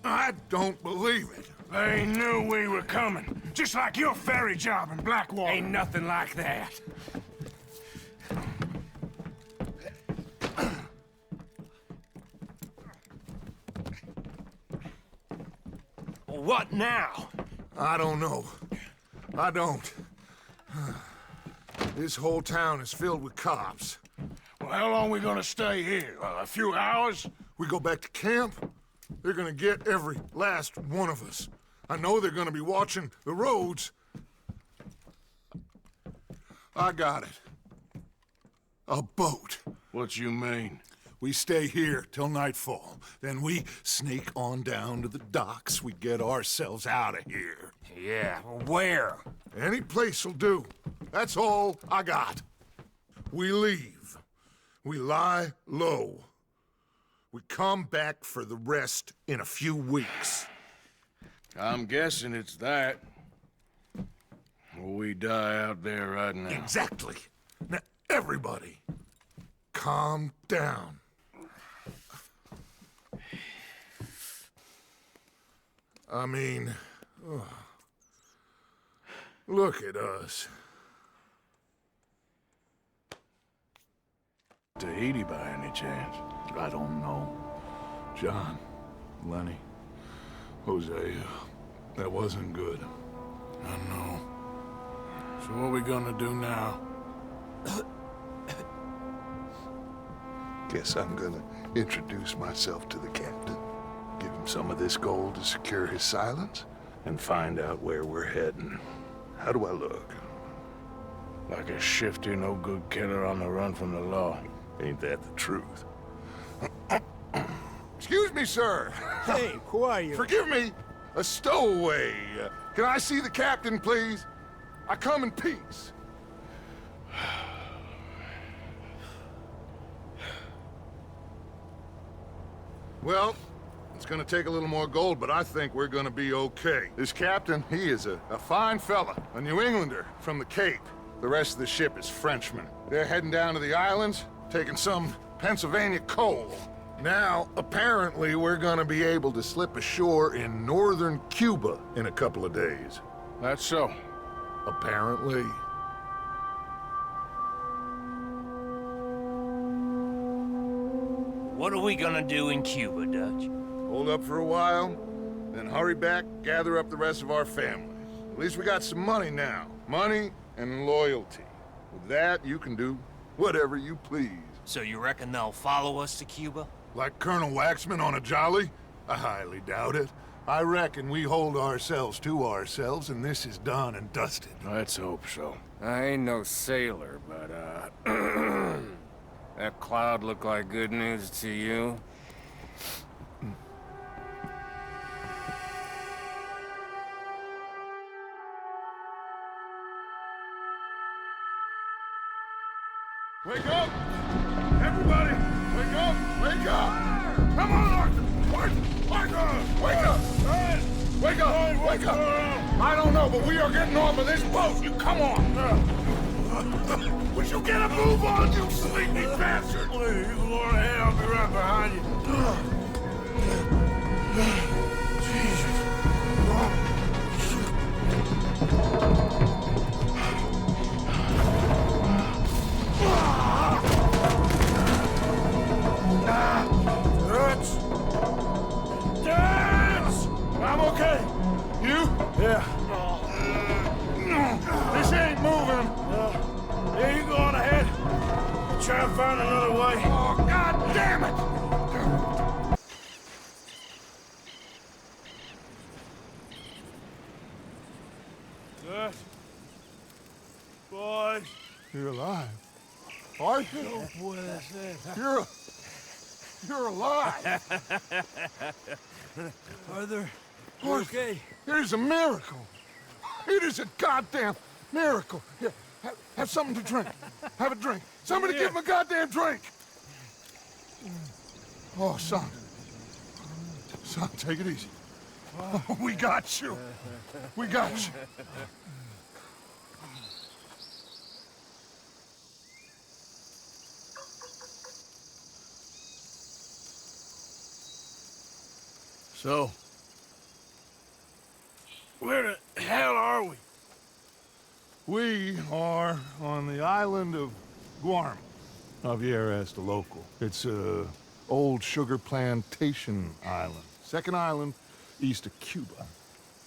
I don't believe it. They knew we were coming. Just like your ferry job in Blackwater. Ain't nothing like that. What now? I don't know. I don't. This whole town is filled with cops. Well, how long we gonna stay here? A few hours? We go back to camp, they're gonna get every last one of us. I know they're gonna be watching the roads. I got it. A boat. What you mean? We stay here till nightfall. Then we sneak on down to the docks. We get ourselves out of here. Yeah, where? Any place'll do. That's all I got. We leave. We lie low. We come back for the rest in a few weeks. I'm guessing it's that. We die out there right now. Exactly. Now, everybody, calm down. I mean, look at us. Tahiti by any chance? I don't know. John, Lenny, Hosea, that wasn't good. I know. So what are we gonna do now? Guess I'm gonna introduce myself to the captain. Give him some of this gold to secure his silence, and find out where we're heading. How do I look? Like a shifty, no-good killer on the run from the law. Ain't that the truth? Excuse me, sir. Hey, who are you? Forgive me. A stowaway. Can I see the captain, please? I come in peace. Well, it's gonna take a little more gold, but I think we're gonna be okay. This captain, he is a fine fella, a New Englander from the Cape. The rest of the ship is Frenchmen. They're heading down to the islands, taking some Pennsylvania coal. Now, apparently, we're gonna be able to slip ashore in northern Cuba in a couple of days. That's so. Apparently. What are we gonna do in Cuba, Dutch? Hold up for a while, then hurry back, gather up the rest of our family. At least we got some money now. Money and loyalty. With that, you can do whatever you please. So you reckon they'll follow us to Cuba? Like Colonel Waxman on a jolly? I highly doubt it. I reckon we hold ourselves to ourselves, and this is done and dusted. Let's hope so. I ain't no sailor, but, that cloud look like good news to you? Wake up! Everybody! Wake up! Wake up! Come on, Arthur! Arthur! Wake up! Wake up! Wake up! I don't know, but we are getting off of this boat! You come on! Would you get a move on, you sleepy bastard? Please, you go ahead, I'll be right behind you. Jesus. I'm okay. You? Yeah. This ain't moving. Yeah, you go on ahead. We'll try and find another way. Oh, God damn it! Good. Boys. You're alive. Arthur? You're alive. Arthur, Okay. It is a miracle. It is a goddamn miracle. Here, have something to drink. Have a drink. Somebody give him a goddamn drink. Oh, son. Son, take it easy. Oh, we got you. We got you. So, where the hell are we? We are on the island of Guarma. Javier asked a local. It's a old sugar plantation island. Second island east of Cuba.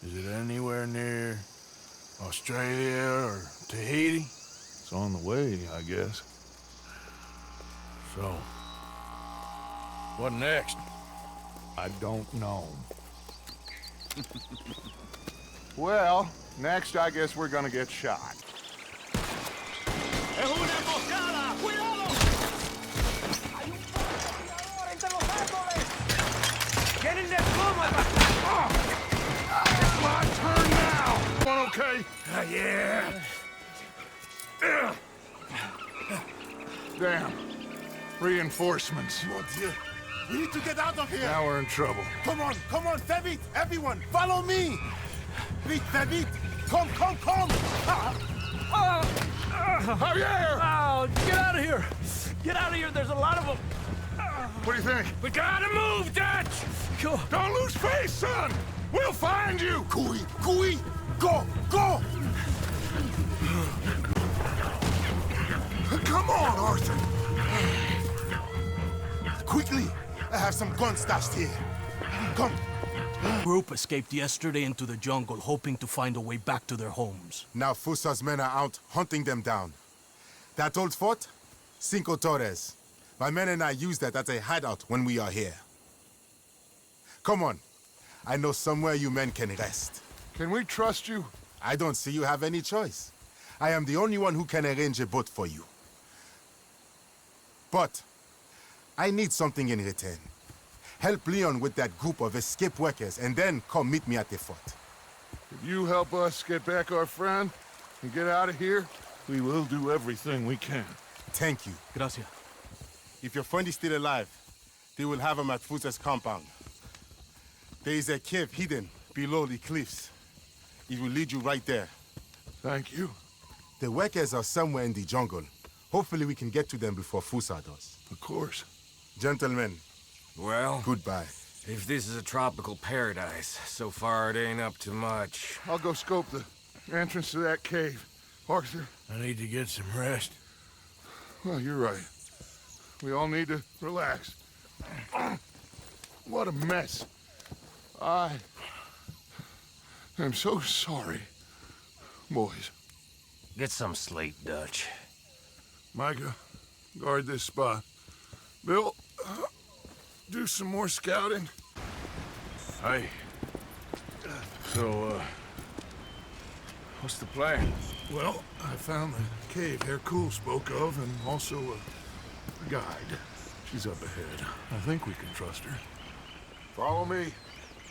Is it anywhere near Australia or Tahiti? It's on the way, I guess. So, what next? I don't know. Well, next I guess we're gonna get shot. ¡Es una emboscada! ¡Cuidado! ¡Hay un francotirador entre los árboles! ¡Get in there, It's my turn now! Everyone okay? Yeah. Damn. Reinforcements. Mon Dieu. We need to get out of here! Now we're in trouble. Come on, fais vite! Everyone, follow me! Vite, fais vite! Come! Javier! Oh, get out of here! Get out of here, there's a lot of them! What do you think? We gotta move, Dutch! Don't lose face, son! We'll find you! Cooey! Go! Come on, Arthur! Quickly! have some guns stashed here. Come. Group escaped yesterday into the jungle, hoping to find a way back to their homes. Now Fusa's men are out, hunting them down. That old fort? Cinco Torres. My men and I use that as a hideout when we are here. Come on. I know somewhere you men can rest. Can we trust you? I don't see you have any choice. I am the only one who can arrange a boat for you. But I need something in return. Help Leon with that group of escaped workers, and then come meet me at the fort. If you help us get back our friend and get out of here, we will do everything we can. Thank you. Gracias. If your friend is still alive, they will have him at Fusa's compound. There is a cave hidden below the cliffs. It will lead you right there. Thank you. The workers are somewhere in the jungle. Hopefully we can get to them before Fusa does. Of course. Gentlemen. Well, goodbye. If this is a tropical paradise, so far it ain't up to much. I'll go scope the entrance to that cave. Arthur? I need to get some rest. Well, you're right. We all need to relax. What a mess. I am so sorry, boys. Get some sleep, Dutch. Micah, guard this spot. Bill, do some more scouting. Hey. So, what's the plan? Well, I found the cave Hercule spoke of, and also a guide. She's up ahead. I think we can trust her. Follow me.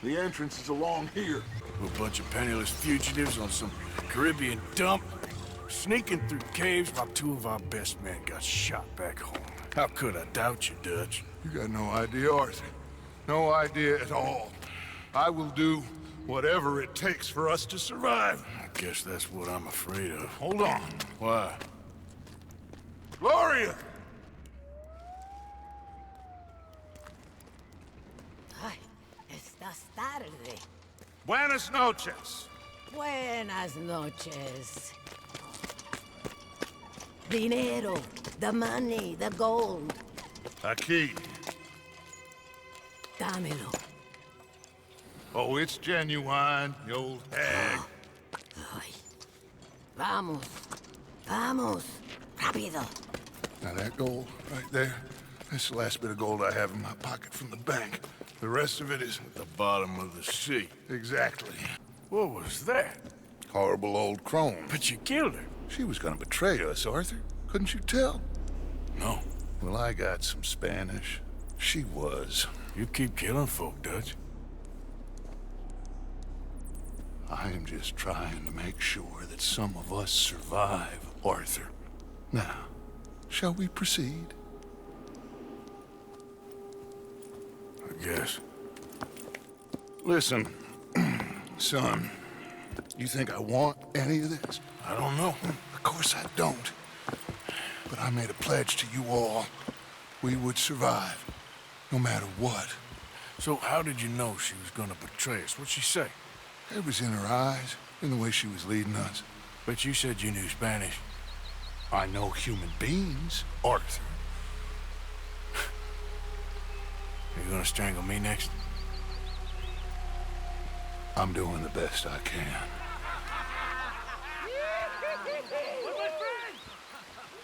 The entrance is along here. A bunch of penniless fugitives on some Caribbean dump, sneaking through caves while two of our best men got shot back home. How could I doubt you, Dutch? You got no idea, Arthur. No idea at all. I will do whatever it takes for us to survive. I guess that's what I'm afraid of. Hold on. Why? Gloria! Estás tarde. Buenas noches. Buenas noches. Dinero, the money, the gold. Aquí. Dámelo. Oh, it's genuine, you old hag. Ay. Vamos. Vamos. Rápido. Now that gold right there, that's the last bit of gold I have in my pocket from the bank. The rest of it is at the bottom of the sea. Exactly. What was that? Horrible old crone. But you killed her. She was gonna betray us, Arthur. Couldn't you tell? No. Well, I got some Spanish. She was. You keep killing folk, Dutch. I am just trying to make sure that some of us survive, Arthur. Now, shall we proceed? I guess. Listen, son, you think I want any of this? I don't know. Of course I don't. But I made a pledge to you all. We would survive, no matter what. So how did you know she was gonna betray us? What'd she say? It was in her eyes, in the way she was leading us. But you said you knew Spanish. I know human beings, Arthur. Are you gonna strangle me next? I'm doing the best I can. My friend!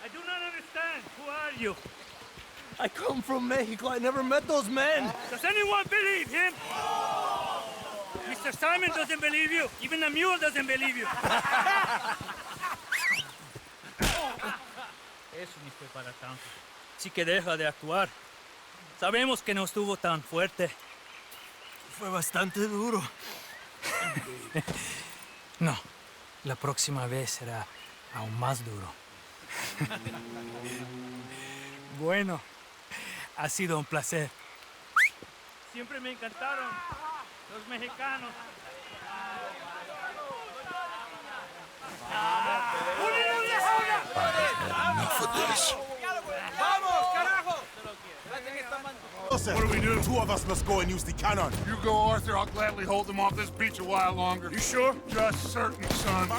I do not understand. Who are you? I come from Mexico. I never met those men. Does anyone believe him? Mr. Simon doesn't believe you. Even the mule doesn't believe you. Eso ni fue para tanto. Sí que deja de actuar. Sabemos que no estuvo tan fuerte. Fue bastante duro. No, la próxima vez será aún más duro. Bueno, ha sido un placer. Siempre me encantaron los mexicanos. Enough of this. What do we do? Two of us must go and use the cannon. You go, Arthur. I'll gladly hold them off this beach a while longer. You sure? Just certain, son.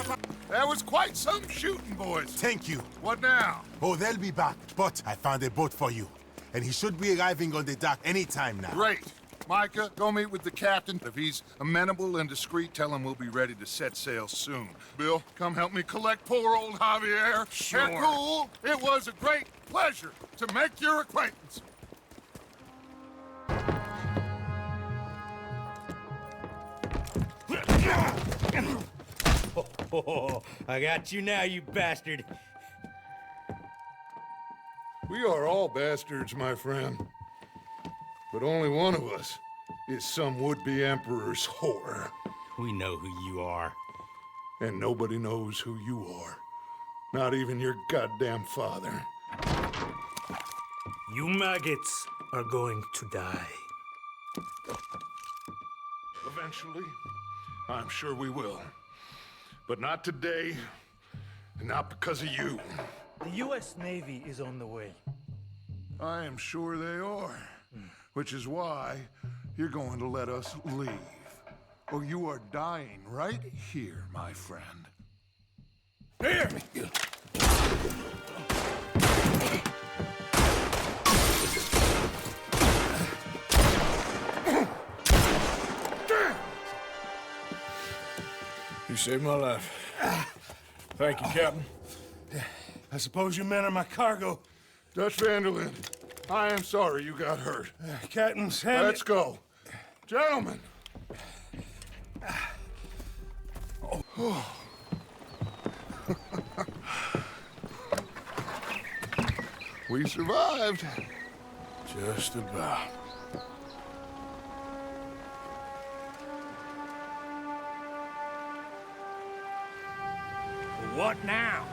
That was quite some shooting, boys. Thank you. What now? Oh, they'll be back. But I found a boat for you. and he should be arriving on the dock any time now. Great. Micah, go meet with the captain. If he's amenable and discreet, tell him we'll be ready to set sail soon. Bill, come help me collect poor old Javier. Sure. Hercule, it was a great pleasure to make your acquaintance. Oh, I got you now, you bastard. We are all bastards, my friend. But only one of us is some would-be emperor's whore. We know who you are. And nobody knows who you are. Not even your goddamn father. You maggots are going to die. Eventually, I'm sure we will. But not today, and not because of you. The U.S. Navy is on the way. I am sure they are. Which is why you're going to let us leave. Or you are dying right here, my friend. Here! You saved my life. Thank you, Captain. I suppose you men are my cargo. Dutch Vanderlyn, I am sorry you got hurt. Captain Sam. Let's go. Gentlemen. Oh. We survived. Just about. What now?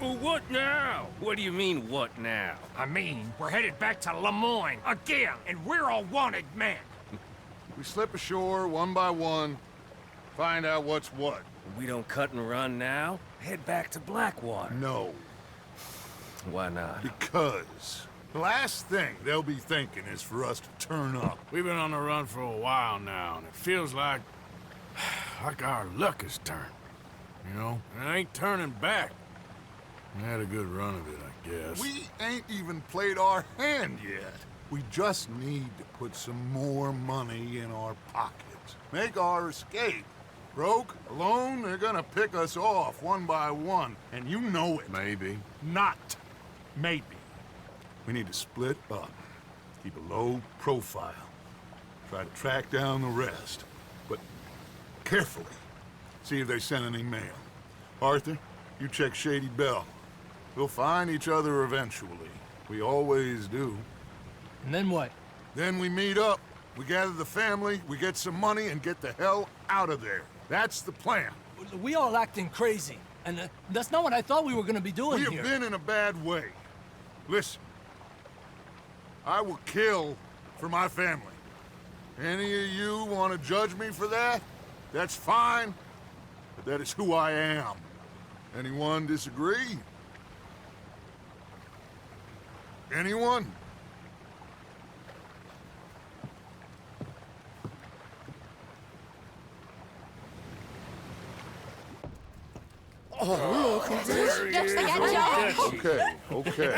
What now? What do you mean, what now? I mean, we're headed back to Lemoyne again, and we're all wanted men. We slip ashore one by one, find out what's what. We don't cut and run now? Head back to Blackwater. No. Why not? Because the last thing they'll be thinking is for us to turn up. We've been on the run for a while now, and it feels like our luck has turned. You know, and I ain't turning back. I had a good run of it, I guess. We ain't even played our hand yet. We just need to put some more money in our pockets. Make our escape. Broke, alone, they're gonna pick us off one by one, and you know it. Maybe. Not maybe. We need to split up. Keep a low profile. Try to track down the rest. But carefully. See if they sent any mail. Arthur, you check Shady Bell. We'll find each other eventually. We always do. And then what? Then we meet up. We gather the family, we get some money, and get the hell out of there. That's the plan. We all acting crazy, and that's not what I thought we were gonna be doing here. We have been in a bad way. Listen, I will kill for my family. Any of you want to judge me for that? That's fine, but that is who I am. Anyone disagree? Anyone? Oh, look, Dutch, they got John. Okay.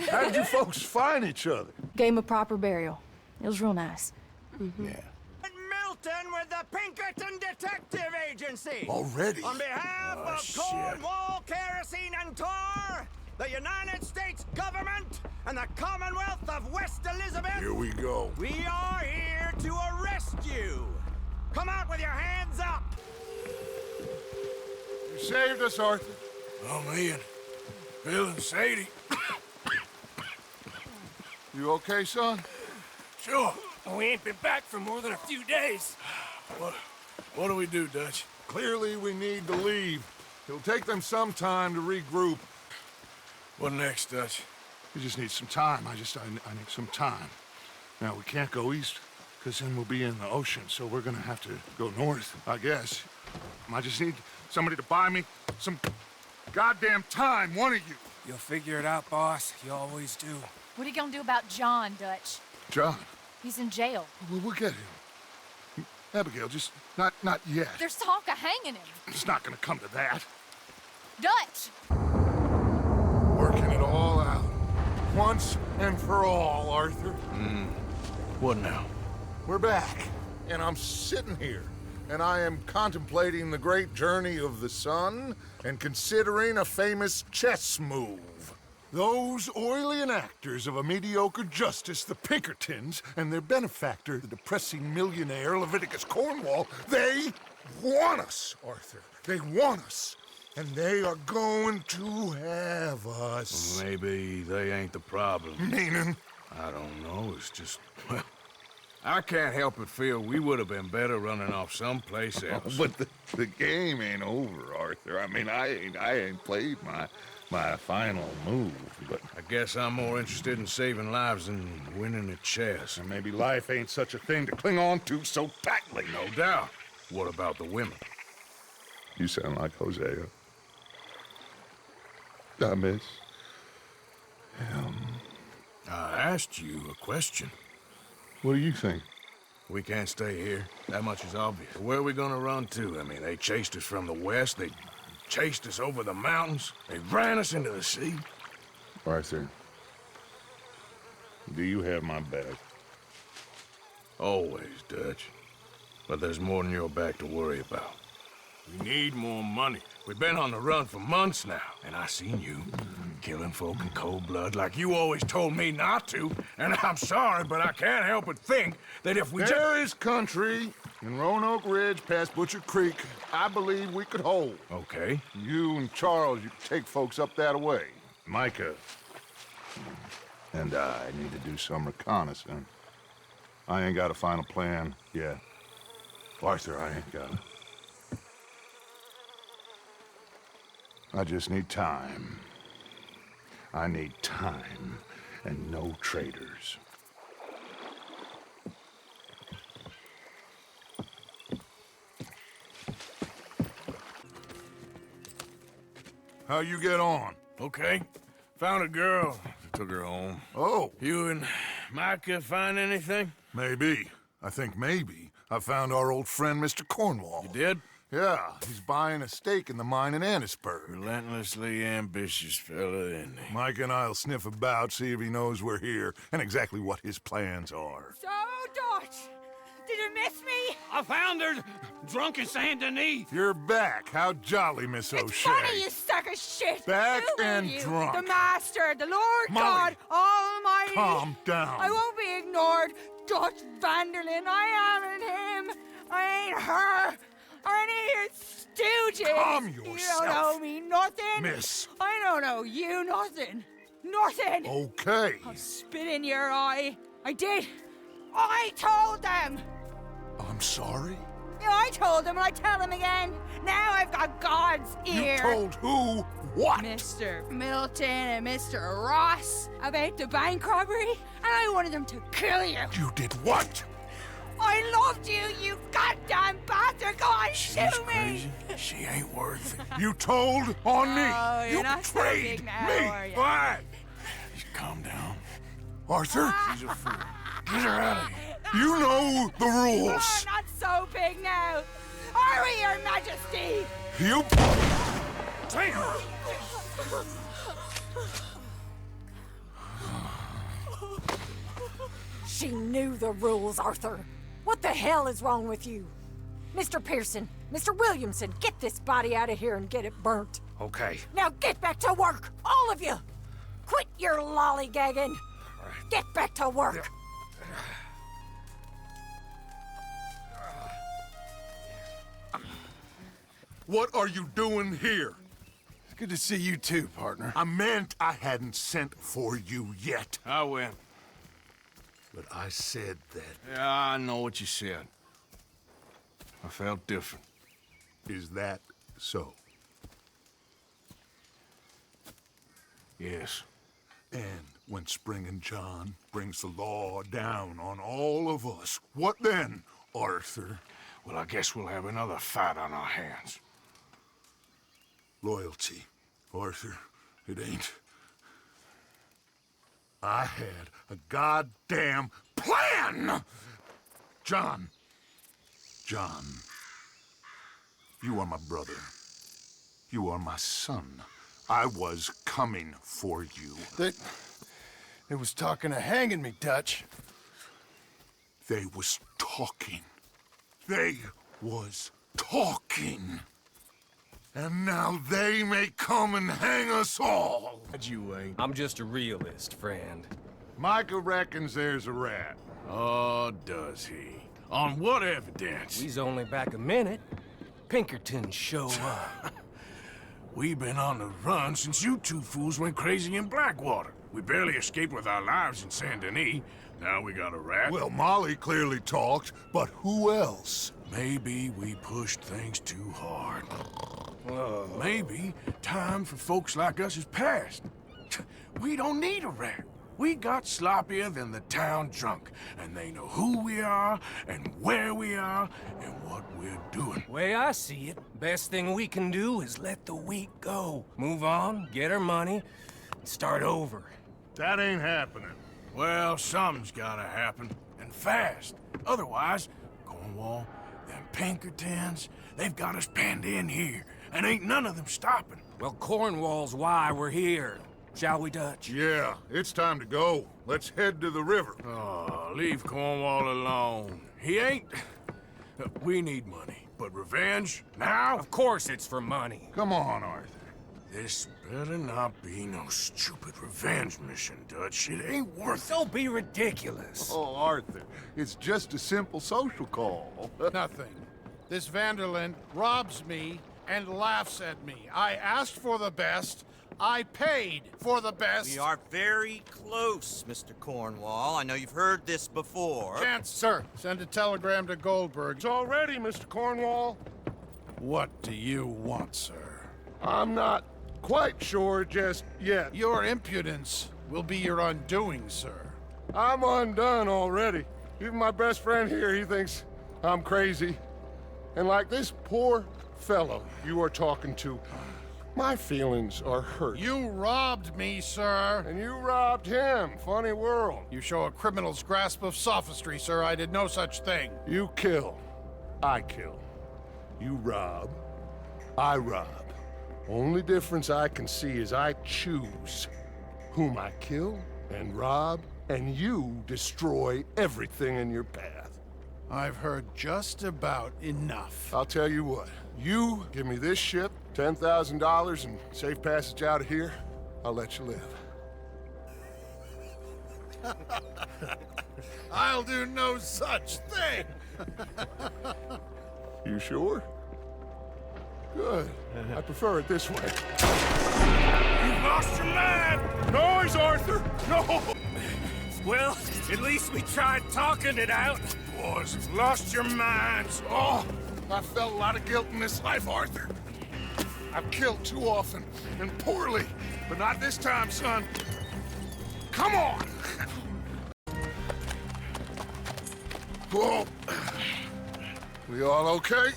How did you folks find each other? Gave him a proper burial. It was real nice. Yeah. Milton with the Pinkerton Detective Agency. Already? On behalf of Cornwall, Kerosene, and Tar, the United States government, and the Commonwealth of West Elizabeth. Here we go. We are here to arrest you. Come out with your hands up. You saved us, Arthur. Oh, me and Bill and Sadie. You okay, son? Sure. We ain't been back for more than a few days. What do we do, Dutch? Clearly, we need to leave. It'll take them some time to regroup. What next, Dutch? We just need some time. I need some time. Now, we can't go east, because then we'll be in the ocean, so we're gonna have to go north, I guess. I just need somebody to buy me some goddamn time, one of you. You'll figure it out, boss. You always do. What are you gonna do about John, Dutch? John? He's in jail. We'll get him. Abigail, just not yet. There's talk of hanging him. It's not gonna come to that. Dutch! Working it once and for all, Arthur. What now? We're back, and I'm sitting here, and I am contemplating the great journey of the sun and considering a famous chess move. Those oily enactors of a mediocre justice, the Pinkertons, and their benefactor, the depressing millionaire Leviticus Cornwall, they want us, Arthur. They want us. And they are going to have us. Maybe they ain't the problem. Meaning? I don't know. It's just, well, I can't help but feel we would have been better running off someplace else. But the game ain't over, Arthur. I mean, I ain't played my final move, but I guess I'm more interested in saving lives than winning at chess. And maybe life ain't such a thing to cling on to so tightly. No doubt. What about the women? You sound like Hosea. I miss him. I asked you a question. What do you think? We can't stay here. That much is obvious. Where are we gonna run to? I mean, they chased us from the west. They chased us over the mountains. They ran us into the sea. Arthur, do you have my back? Always, Dutch. But there's more than your back to worry about. We need more money. We've been on the run for months now, and I seen you killing folk in cold blood like you always told me not to. And I'm sorry, but I can't help but think that if we There is country in Roanoke Ridge past Butcher Creek I believe we could hold. Okay. You and Charles, you could take folks up that way. Micah and I need to do some reconnaissance. I ain't got a final plan yet. Arthur, I ain't got it. I just need time. I need time and no traitors. How you get on? Okay. Found a girl. Took her home. Oh. You and Micah find anything? Maybe. I think maybe. I found our old friend, Mr. Cornwall. You did? Yeah, he's buying a stake in the mine in Annisburg. Relentlessly ambitious fella, isn't he? Mike and I'll sniff about, see if he knows we're here, and exactly what his plans are. So, Dutch, did you miss me? I found her drunk in Saint Denis. You're back. How jolly, Miss O'Shea. It's funny, you sack of shit. Back Who are and you? drunk. The Master, the Lord Molly, God Almighty. calm down. I won't be ignored. Dutch Vanderlyn, I am him. I ain't her. Or any of your stooges. Calm You yourself. don't owe me nothing. Miss. I don't owe you nothing. Nothing. Okay. I'll spit in your eye. I did. I told them. I'm sorry? Yeah, I told them and I tell them again. Now I've got God's ear. You told who what? Mr. Milton and Mr. Ross about the bank robbery, and I wanted them to kill you. You did what? I loved you, you goddamn bastard! Go on, shoot me! She ain't worth it. You told on me. Oh, you're You not so betrayed big now, me. are you? Why? Just calm down. Arthur? She's a fool. Get her out of here. You know the You rules. are not so big now. Are we, Your Majesty? You... Traitor! She knew the rules, Arthur. What the hell is wrong with you? Mr. Pearson, Mr. Williamson, get this body out of here and get it burnt. Okay. Now get back to work, all of you! Quit your lollygagging! Get back to work! What are you doing here? It's good to see you too, partner. I meant I hadn't sent for you yet. I win. But I said that. Yeah, I know what you said. I felt different. Is that so? Yes. And when Spring and John brings the law down on all of us, what then, Arthur? Well, I guess we'll have another fight on our hands. Loyalty, Arthur, it ain't. I had a goddamn plan! John, you are my brother. You are my son. I was coming for you. They was talking of hanging me, Dutch. They was talking. They was talking. And now they may come and hang us all. You ain't. I'm just a realist, friend. Micah reckons there's a rat. Oh, does he? On what evidence? We's only back a minute. Pinkerton show up. We've been on the run since you two fools went crazy in Blackwater. We barely escaped with our lives in Saint Denis. Now we got a rat. Well, Molly clearly talked, but who else? Maybe we pushed things too hard. Maybe time for folks like us is past. We don't need a rat. We got sloppier than the town drunk, and they know who we are, and where we are, and what we're doing. Way I see it, best thing we can do is let the week go. Move on, get our money, and start over. That ain't happening. Well, something's gotta happen, and fast. Otherwise, Cornwall, them Pinkertons, they've got us penned in here, and ain't none of them stopping. Well, Cornwall's why we're here. Shall we, Dutch? Yeah, it's time to go. Let's head to the river. Oh, leave Cornwall alone. He ain't... We need money, but revenge, now? Of course it's for money. Come on, Arthur. This better not be no stupid revenge mission, Dutch. It ain't worth it. Don't be ridiculous. Oh, Arthur, it's just a simple social call. Nothing. This Vanderland robs me and laughs at me. I asked for the best. I paid for the best. We are very close, Mr. Cornwall. I know you've heard this before. Chance, sir. Send a telegram to Goldberg. It's all ready, Mr. Cornwall. What do you want, sir? I'm not quite sure just yet. Your impudence will be your undoing, sir. I'm undone already. Even my best friend here, he thinks I'm crazy. And like this poor fellow you are talking to, my feelings are hurt. You robbed me, sir. And you robbed him. Funny world. You show a criminal's grasp of sophistry, sir. I did no such thing. You kill. I kill. You rob. I rob. Only difference I can see is I choose whom I kill and rob, and you destroy everything in your path. I've heard just about enough. I'll tell you what. You give me this ship, $10,000 and safe passage out of here, I'll let you live. I'll do no such thing. You sure? Good. I prefer it this way. You've lost your mind! Noise, Arthur! No! Well, at least we tried talking it out. Boys have lost your minds. Oh, I felt a lot of guilt in this life, Arthur. I've killed too often, and poorly, but not this time, son. Come on! Whoa. We all okay?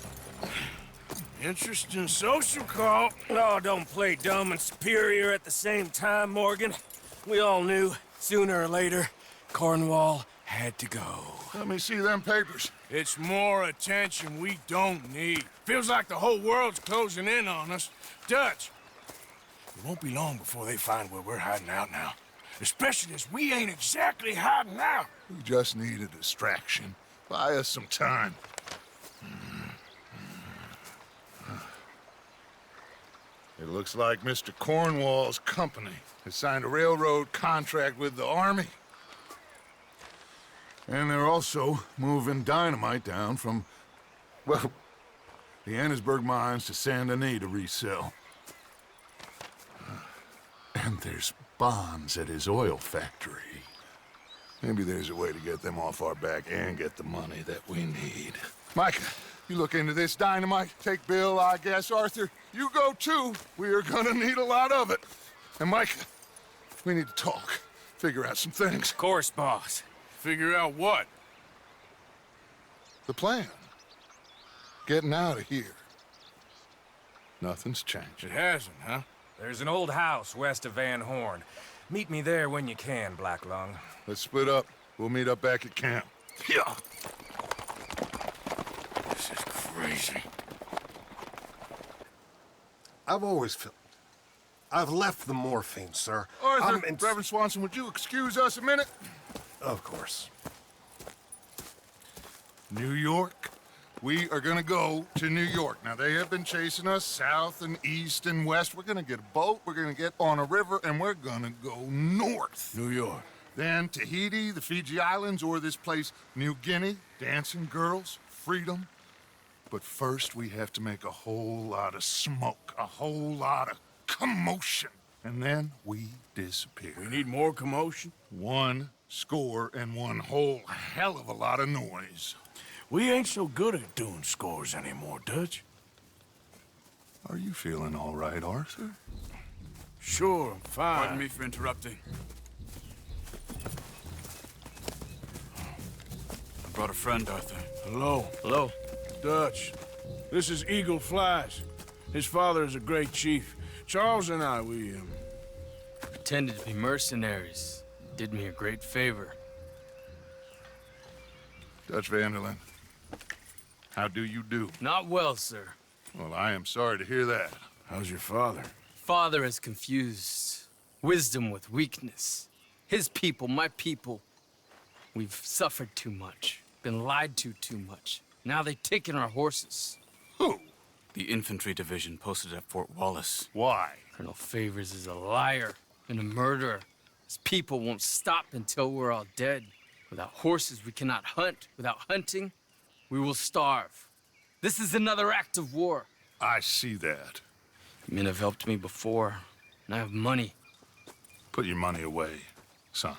Interesting social call. Oh, don't play dumb and superior at the same time, Morgan. We all knew, sooner or later, Cornwall had to go. Let me see them papers. It's more attention we don't need. Feels like the whole world's closing in on us. Dutch, it won't be long before they find where we're hiding out now. Especially as we ain't exactly hiding out. We just need a distraction. Buy us some time. It looks like Mr. Cornwall's company has signed a railroad contract with the Army. And they're also moving dynamite down from, well, the Annesburg mines to Saint Denis to resell. And there's bonds at his oil factory. Maybe there's a way to get them off our back and get the money that we need. Micah, you look into this dynamite. Take Bill, I guess. Arthur, you go too. We are gonna need a lot of it. And Micah, we need to talk. Figure out some things. Of course, boss. Figure out what? The plan. Getting out of here. Nothing's changed. It hasn't, huh? There's an old house west of Van Horn. Meet me there when you can, Black Lung. Let's split up. We'll meet up back at camp. Yeah. This is crazy. I've always felt I've left the morphine, sir. Arthur, Reverend Swanson, would you excuse us a minute? Of course. New York. We are gonna go to New York. Now, they have been chasing us south and east and west. We're gonna get a boat, we're gonna get on a river, and we're gonna go north. New York. Then Tahiti, the Fiji Islands, or this place, New Guinea, dancing girls, freedom. But first, we have to make a whole lot of smoke, a whole lot of commotion. And then we disappear. We need more commotion? 1 score and 1 whole hell of a lot of noise. We ain't so good at doing scores anymore, Dutch. Are you feeling all right, Arthur? Sure, I'm fine. Pardon me for interrupting. I brought a friend, Arthur. Hello. Hello. Dutch. This is Eagle Flies. His father is a great chief. Charles and I, we, pretended to be mercenaries. Did me a great favor. Dutch Vanderlyn, how do you do? Not well, sir. Well, I am sorry to hear that. How's your father? Father has confused wisdom with weakness. His people, my people, we've suffered too much, been lied to too much. Now they've taken our horses. Who? The infantry division posted at Fort Wallace. Why? Colonel Favors is a liar and a murderer. His people won't stop until we're all dead. Without horses, we cannot hunt. Without hunting, we will starve. This is another act of war. I see that. Men have helped me before, and I have money. Put your money away, son.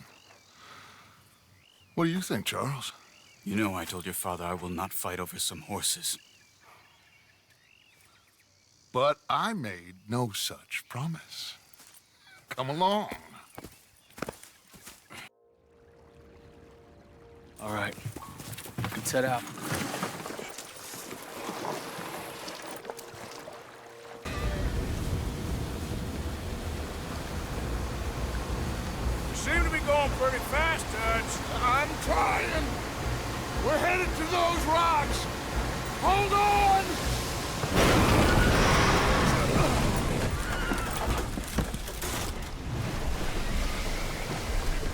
What do you think, Charles? You know I told your father I will not fight over some horses. But I made no such promise. Come along. All right, let's head out. You seem to be going pretty fast, Dutch. I'm trying. We're headed to those rocks. Hold on!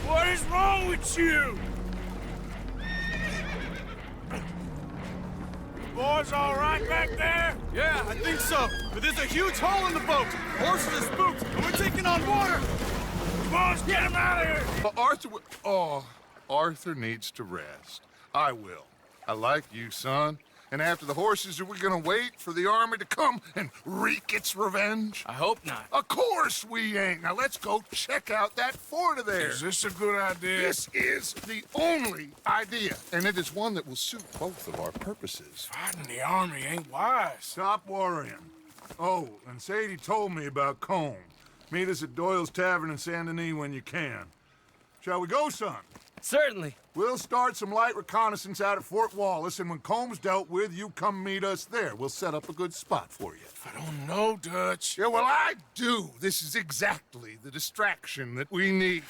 What is wrong with you? Boys all right back there? Yeah, I think so. But there's a huge hole in the boat. Horses are spooked, and we're taking on water. Come on, get him out of here. Arthur, Arthur needs to rest. I will. I like you, son. And after the horses, are we gonna wait for the army to come and wreak its revenge? I hope not. Of course we ain't. Now let's go check out that fort of theirs. Is this a good idea? This is the only idea, and it is one that will suit both of our purposes. Fighting the army ain't wise. Stop worrying. Oh, and Sadie told me about Combe. Meet us at Doyle's Tavern in Saint Denis when you can. Shall we go, son? Certainly. We'll start some light reconnaissance out at Fort Wallace, and when Comb's dealt with, you come meet us there. We'll set up a good spot for you. I don't know, Dutch. Yeah, well, I do. This is exactly the distraction that we need.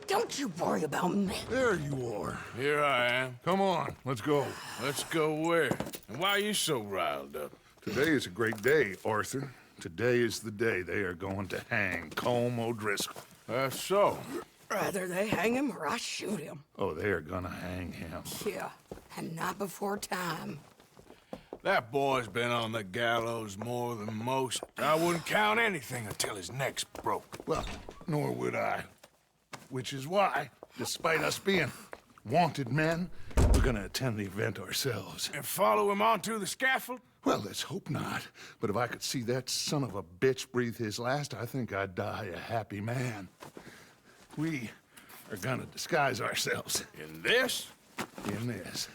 Don't you worry about me. There you are. Here I am. Come on, let's go. Let's go where? And why are you so riled up? Today is a great day, Arthur. Today is the day they are going to hang Combe O'Driscoll. That's so. Rather they hang him or I shoot him. Oh, they are gonna hang him. Yeah, and not before time. That boy's been on the gallows more than most. I wouldn't count anything until his neck's broke. Well, nor would I. Which is why, despite us being wanted men, we're gonna attend the event ourselves. And follow him onto the scaffold? Well, let's hope not. But if I could see that son of a bitch breathe his last, I think I'd die a happy man. We are gonna disguise ourselves. In this? In this.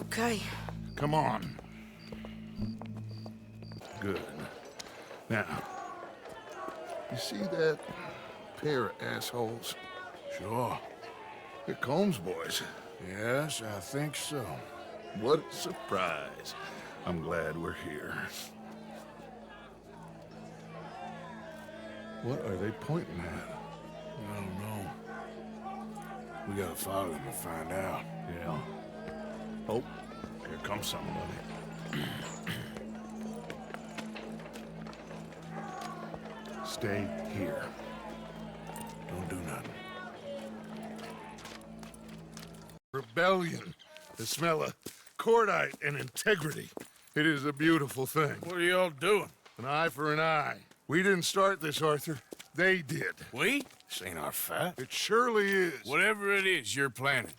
Okay. Come on. Good. Now, you see that pair of assholes? Sure. They're Combs boys. Yes, I think so. What a surprise. I'm glad we're here. What are they pointing at? I don't know. We gotta follow them and find out. Yeah. Oh, here comes somebody. Stay here. Don't do nothing. Rebellion. The smell of cordite and integrity. It is a beautiful thing. What are y'all doing? An eye for an eye. We didn't start this, Arthur. They did. We? This ain't our fight. It surely is. Whatever it is you're planning,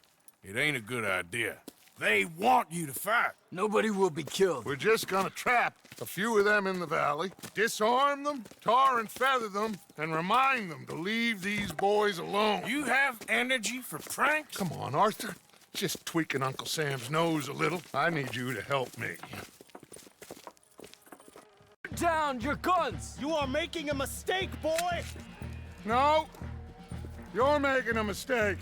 it ain't a good idea. They want you to fight. Nobody will be killed. We're just gonna trap a few of them in the valley, disarm them, tar and feather them, and remind them to leave these boys alone. You have energy for pranks? Come on, Arthur. Just tweaking Uncle Sam's nose a little. I need you to help me. Down your guns! You are making a mistake, boy! No. You're making a mistake.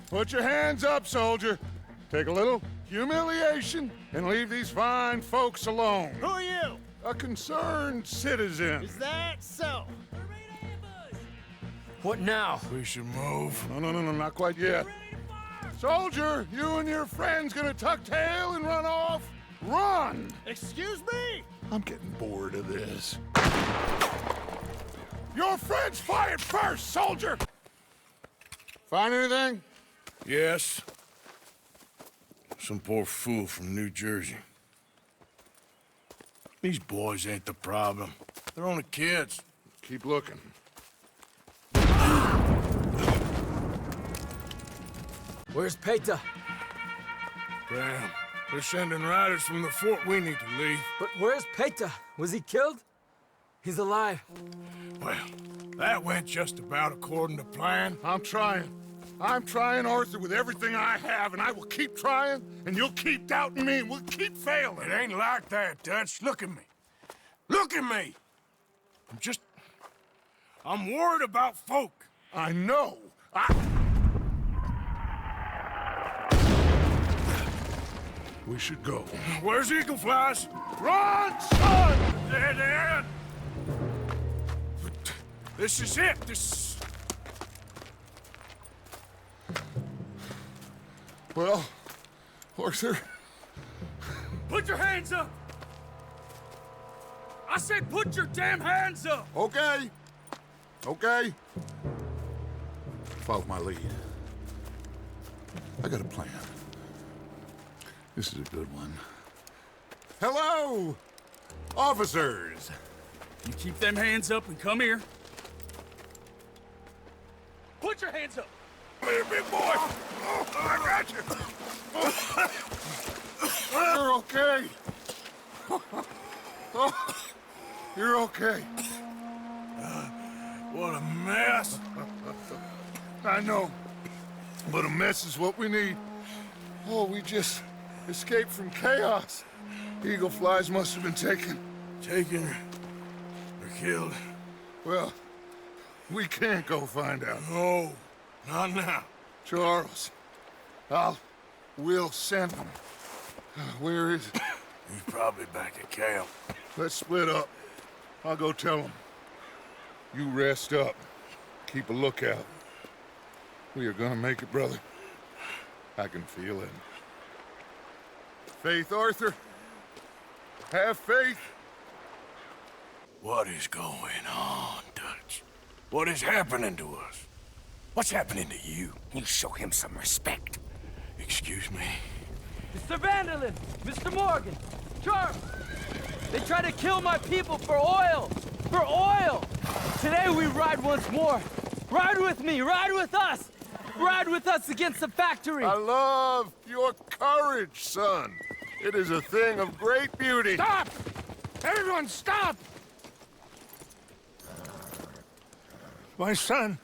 Put your hands up, soldier. Take a little humiliation and leave these fine folks alone. Who are you? A concerned citizen. Is that so? What now? We should move. No, not quite yet. Soldier, you and your friends gonna tuck tail and run off? Run! Excuse me? I'm getting bored of this. Your friends fired first, soldier! Find anything? Yes. Some poor fool from New Jersey. These boys ain't the problem. They're only kids. Keep looking. Where's Peta? Damn. They're sending riders from the fort. We need to leave. But where's Peta? Was he killed? He's alive. Well, that went just about according to plan. I'm trying, Arthur, with everything I have, and I will keep trying, and you'll keep doubting me, and we'll keep failing. It ain't like that, Dutch. Look at me. Look at me! I'm worried about folk. I know. We should go. Where's Eagle Flies? Run, son! There. This is it. Well, Arthur. Put your hands up! I said put your damn hands up! Okay. Follow my lead. I got a plan. This is a good one. Hello, officers! You keep them hands up and come here. Put your hands up! Come here, big boy! Oh, I got you! You're okay. Oh, you're okay. What a mess. I know, but a mess is what we need. Oh, we just escaped from chaos. Eagle Flies must have been taken. Taken or killed? Well, we can't go find out. No, not now. Charles, we'll send him. Where is he? He's probably back at camp. Let's split up. I'll go tell him. You rest up. Keep a lookout. We are gonna make it, brother. I can feel it. Faith, Arthur. Have faith. What is going on, Dutch? What is happening to us? What's happening to you? You show him some respect. Excuse me? Mr. Vanderlyn! Mr. Morgan! Charles! They try to kill my people for oil! For oil! Today we ride once more! Ride with me! Ride with us! Ride with us against the factory! I love your courage, son. It is a thing of great beauty. Stop! Everyone stop! My son,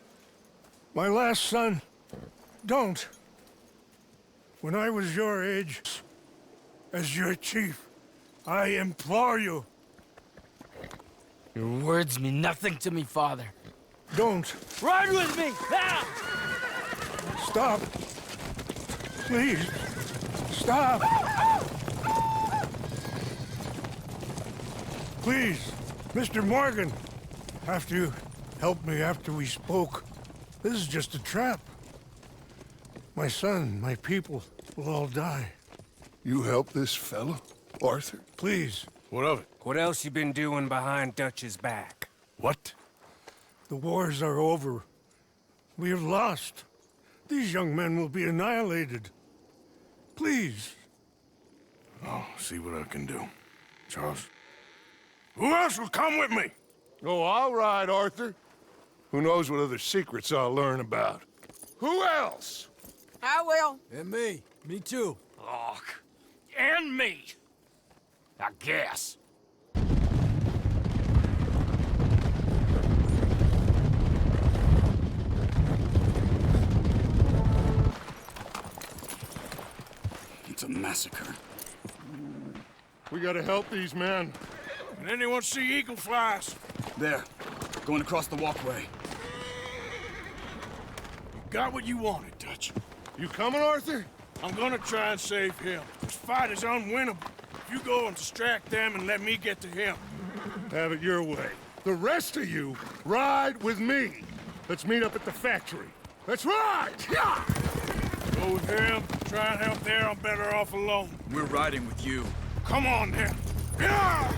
my last son, don't. When I was your age, as your chief, I implore you. Your words mean nothing to me, Father. Don't. Ride with me! Now! Stop. Please. Stop. Please, Mr. Morgan, after you helped me after we spoke, this is just a trap. My son, my people will all die. You help this fellow, Arthur? Please. What of it? What else you been doing behind Dutch's back? What? The wars are over. We have lost. These young men will be annihilated. Please. I'll see what I can do. Charles, who else will come with me? Oh, all right, Arthur. Who knows what other secrets I'll learn about? Who else? I will. And me. Me too. Ugh. And me. I guess. It's a massacre. We gotta help these men. Can anyone see eagle flies? There. Going across the walkway. You got what you wanted, Dutch. You coming, Arthur? I'm gonna try and save him. This fight is unwinnable. You go and distract them and let me get to him. Have it your way. The rest of you, ride with me. Let's meet up at the factory. Let's ride! Yeah! Go with him. Try and help there. I'm better off alone. We're riding with you. Come on, then. Yeah!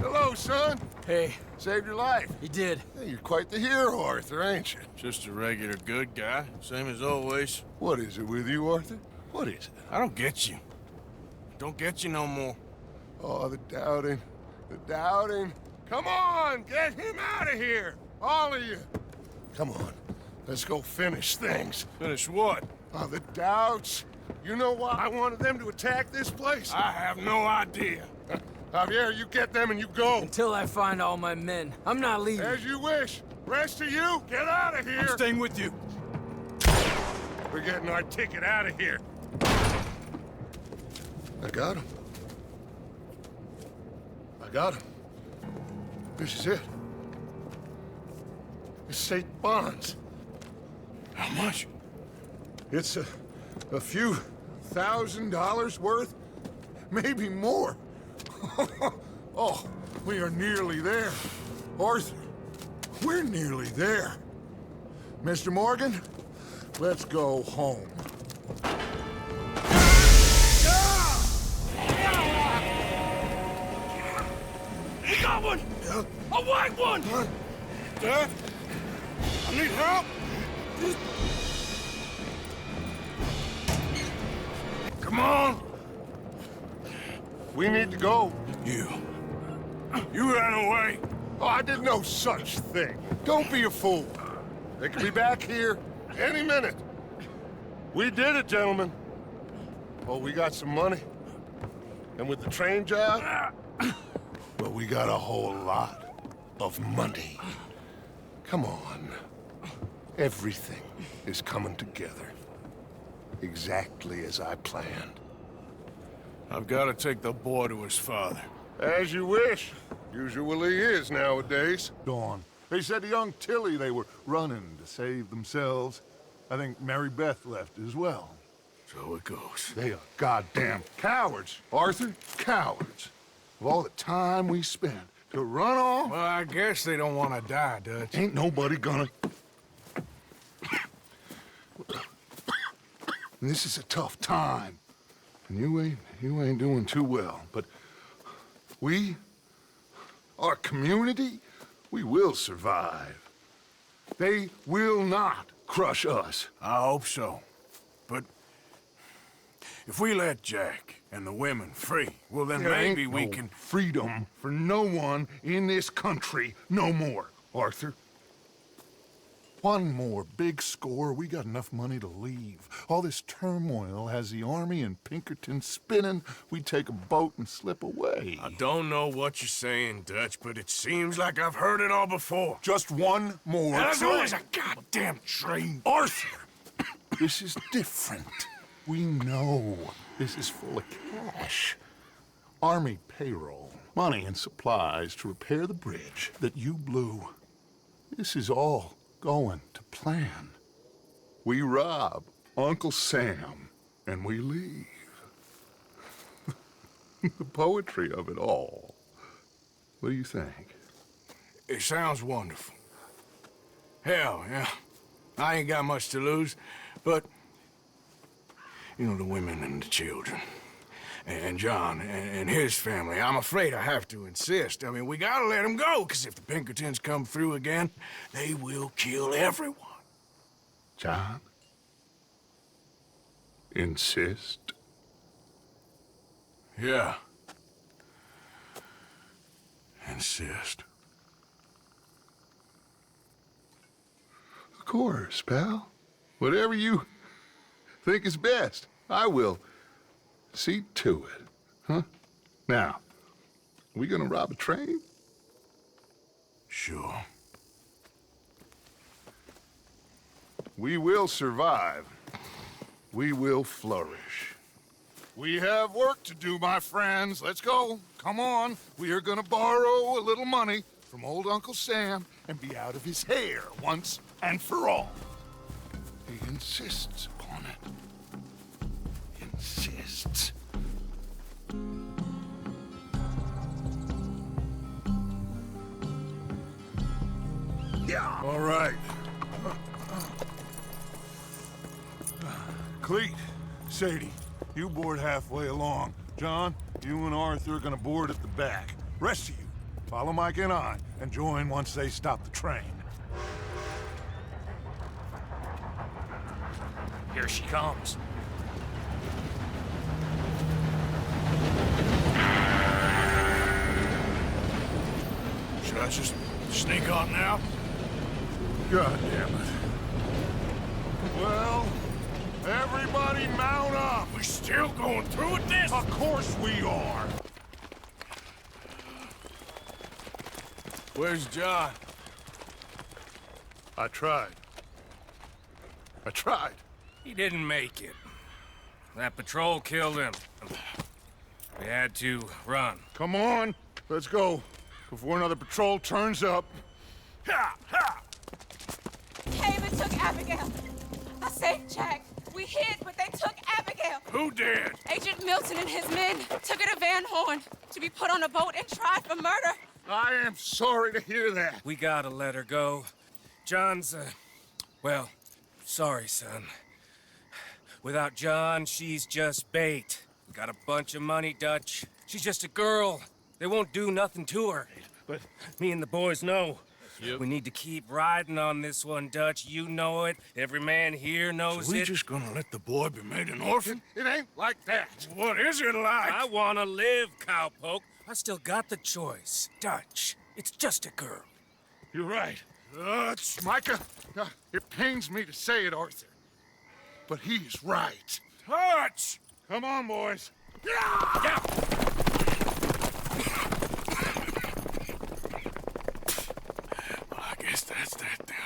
Hello, son. Hey, Saved your life. he did. Hey, you're quite the hero, Arthur, ain't you? Just a regular good guy. Same as always. What is it with you, Arthur? What is it? I don't get you. Don't get you no more. Oh, the doubting. The doubting. Come on, get him out of here. All of you. Come on. Let's go finish things. Finish what? Oh, the doubts. You know why I wanted them to attack this place? I have no idea. Javier, you get them and you go. Until I find all my men. I'm not leaving. As you wish. Rest of you, get out of here. I'm staying with you. We're getting our ticket out of here. I got him. I got him. This is it. It's St. Bonds. How much? It's a few $1,000s worth, maybe more. Oh, we are nearly there. Arthur, we're nearly there. Mr. Morgan, let's go home. We got one! A white one! Dad? I need help! Come on! We need to go. You ran away. Oh, I did no such thing. Don't be a fool. They could be back here any minute. We did it, gentlemen. Oh, we got some money. And with the train job, well, we got a whole lot of money. Come on. Everything is coming together. Exactly as I planned. I've got to take the boy to his father. As you wish. Usually is nowadays. Dawn. They said to young Tilly they were running to save themselves. I think Mary Beth left as well. So it goes. They are goddamn cowards, Arthur. Cowards. Of all the time we spent to run off. Well, I guess they don't want to die, Dutch. Ain't nobody gonna. This is a tough time. And you ain't doing too well. But we, our community, we will survive. They will not crush us. I hope so. But if we let Jack and the women free, well, then There maybe ain't we no can... freedom for no one in this country no more, Arthur. One more big score, we got enough money to leave. All this turmoil has the army and Pinkerton spinning. We take a boat and slip away. I don't know what you're saying, Dutch, but it seems like I've heard it all before. Just one more And there's train. always a goddamn train. Arthur, this is different. We know this is full of cash. Army payroll, money and supplies to repair the bridge that you blew. This is all going to plan. We rob Uncle Sam and we leave. The poetry of it all. What do you think? It sounds wonderful. Hell, yeah. I ain't got much to lose. But, you know, the women and the children, and John and his family, I'm afraid I have to insist. I mean, we gotta let them go, because if the Pinkertons come through again, they will kill everyone. John? Insist? Yeah. Insist. Of course, pal. Whatever you think is best, I will see to it. Huh? Now, we gonna rob a train? Sure. We will survive. We will flourish. We have work to do, my friends. Let's go. Come on. We are gonna borrow a little money from old Uncle Sam and be out of his hair once and for all. He insists upon it. Insists. Yeah. All right. Cleet, Sadie, you board halfway along. John, you and Arthur are gonna board at the back. Rest of you, follow Mike and I, and join once they stop the train. Here she comes. Should I just sneak on now? God damn it. Well, everybody mount up. We still going through with this? Of course we are. Where's John? I tried. He didn't make it. That patrol killed him. We had to run. Come on, let's go, before another patrol turns up. Ha! Ha! Came and took Abigail. I saved Jack. We hid, but they took Abigail. Who did? Agent Milton and his men took her to Van Horn to be put on a boat and tried for murder. I am sorry to hear that. We gotta let her go. John's, well, sorry, son. Without John, she's just bait. We got a bunch of money, Dutch. She's just a girl. They won't do nothing to her. But me and the boys know. Yep. We need to keep riding on this one, Dutch. You know it. Every man here knows So we it. just gonna let the boy be made an orphan? It ain't like that. What is it like? I wanna live, cowpoke. I still got the choice. Dutch, it's just a girl. You're right. Dutch. Micah, it pains me to say it, Arthur, but he's right. Dutch! Come on, boys. Yeah. Well, I guess that's that then.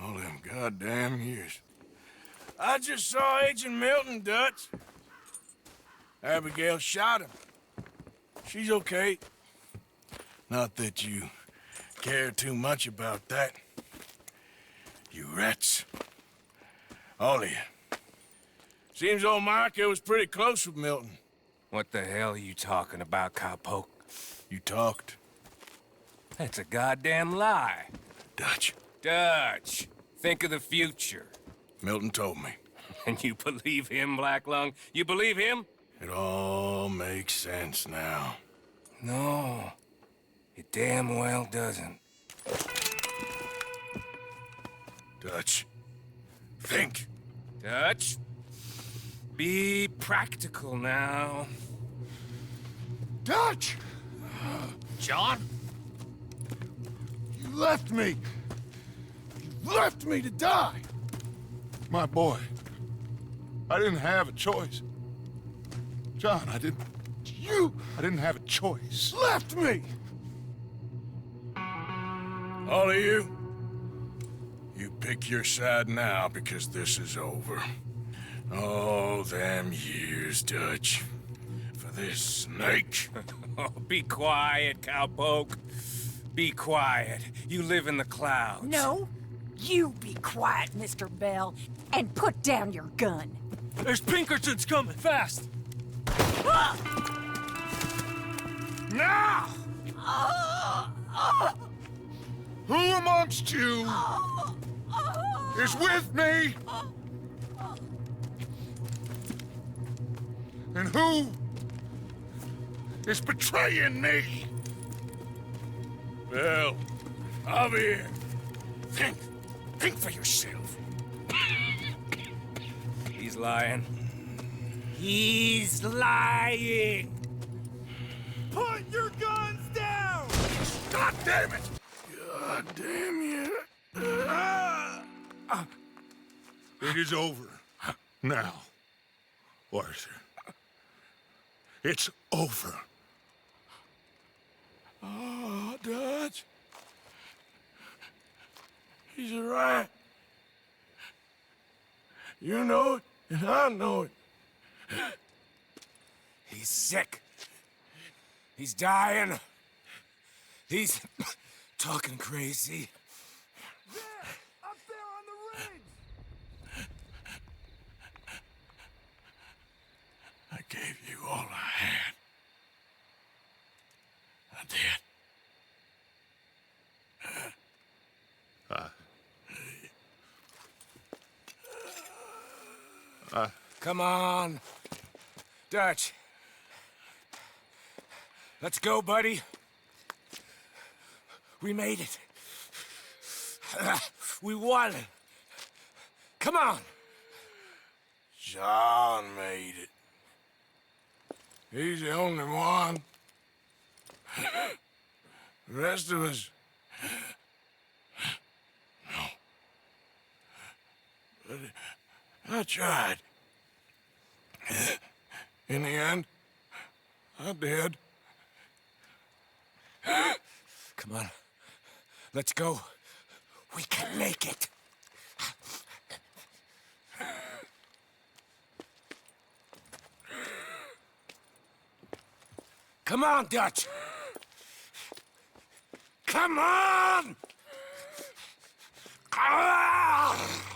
All them goddamn years. I just saw Agent Milton, Dutch. Abigail shot him. She's okay. Not that you care too much about that. You rats. All of you. Seems old Micah was pretty close with Milton. What the hell are you talking about, cowpoke? You talked. That's a goddamn lie. Dutch. Dutch, think of the future. Milton told me. And you believe him, Black Lung? You believe him? It all makes sense now. No, it damn well doesn't. Dutch, think. Dutch, be practical now. Dutch! John? You left me. You left me to die. My boy, I didn't have a choice. John, I didn't have a choice. Left me! All of you, you pick your side now because this is over. Oh, them years, Dutch. For this snake. Oh, be quiet, cowpoke. Be quiet. You live in the clouds. No, you be quiet, Mr. Bell, and put down your gun. There's Pinkertons coming, fast! Now! Who amongst you is with me? And who is betraying me? Well, Javier, think for yourself. He's lying. He's lying! Put your guns down! God damn it! God damn you. It is over. Now, Arthur. It's over. Oh, Dutch. He's right. You know it, and I know it. He's sick. He's dying. He's talking crazy. There! Up there on the ridge! I gave you all I had. I did. Come on. Dutch. Let's go, buddy. We made it. We won. Come on. John made it. He's the only one. The rest of us... No. But I tried. In the end, I did. Come on. Let's go. We can make it. Come on, Dutch. Come on! Ah!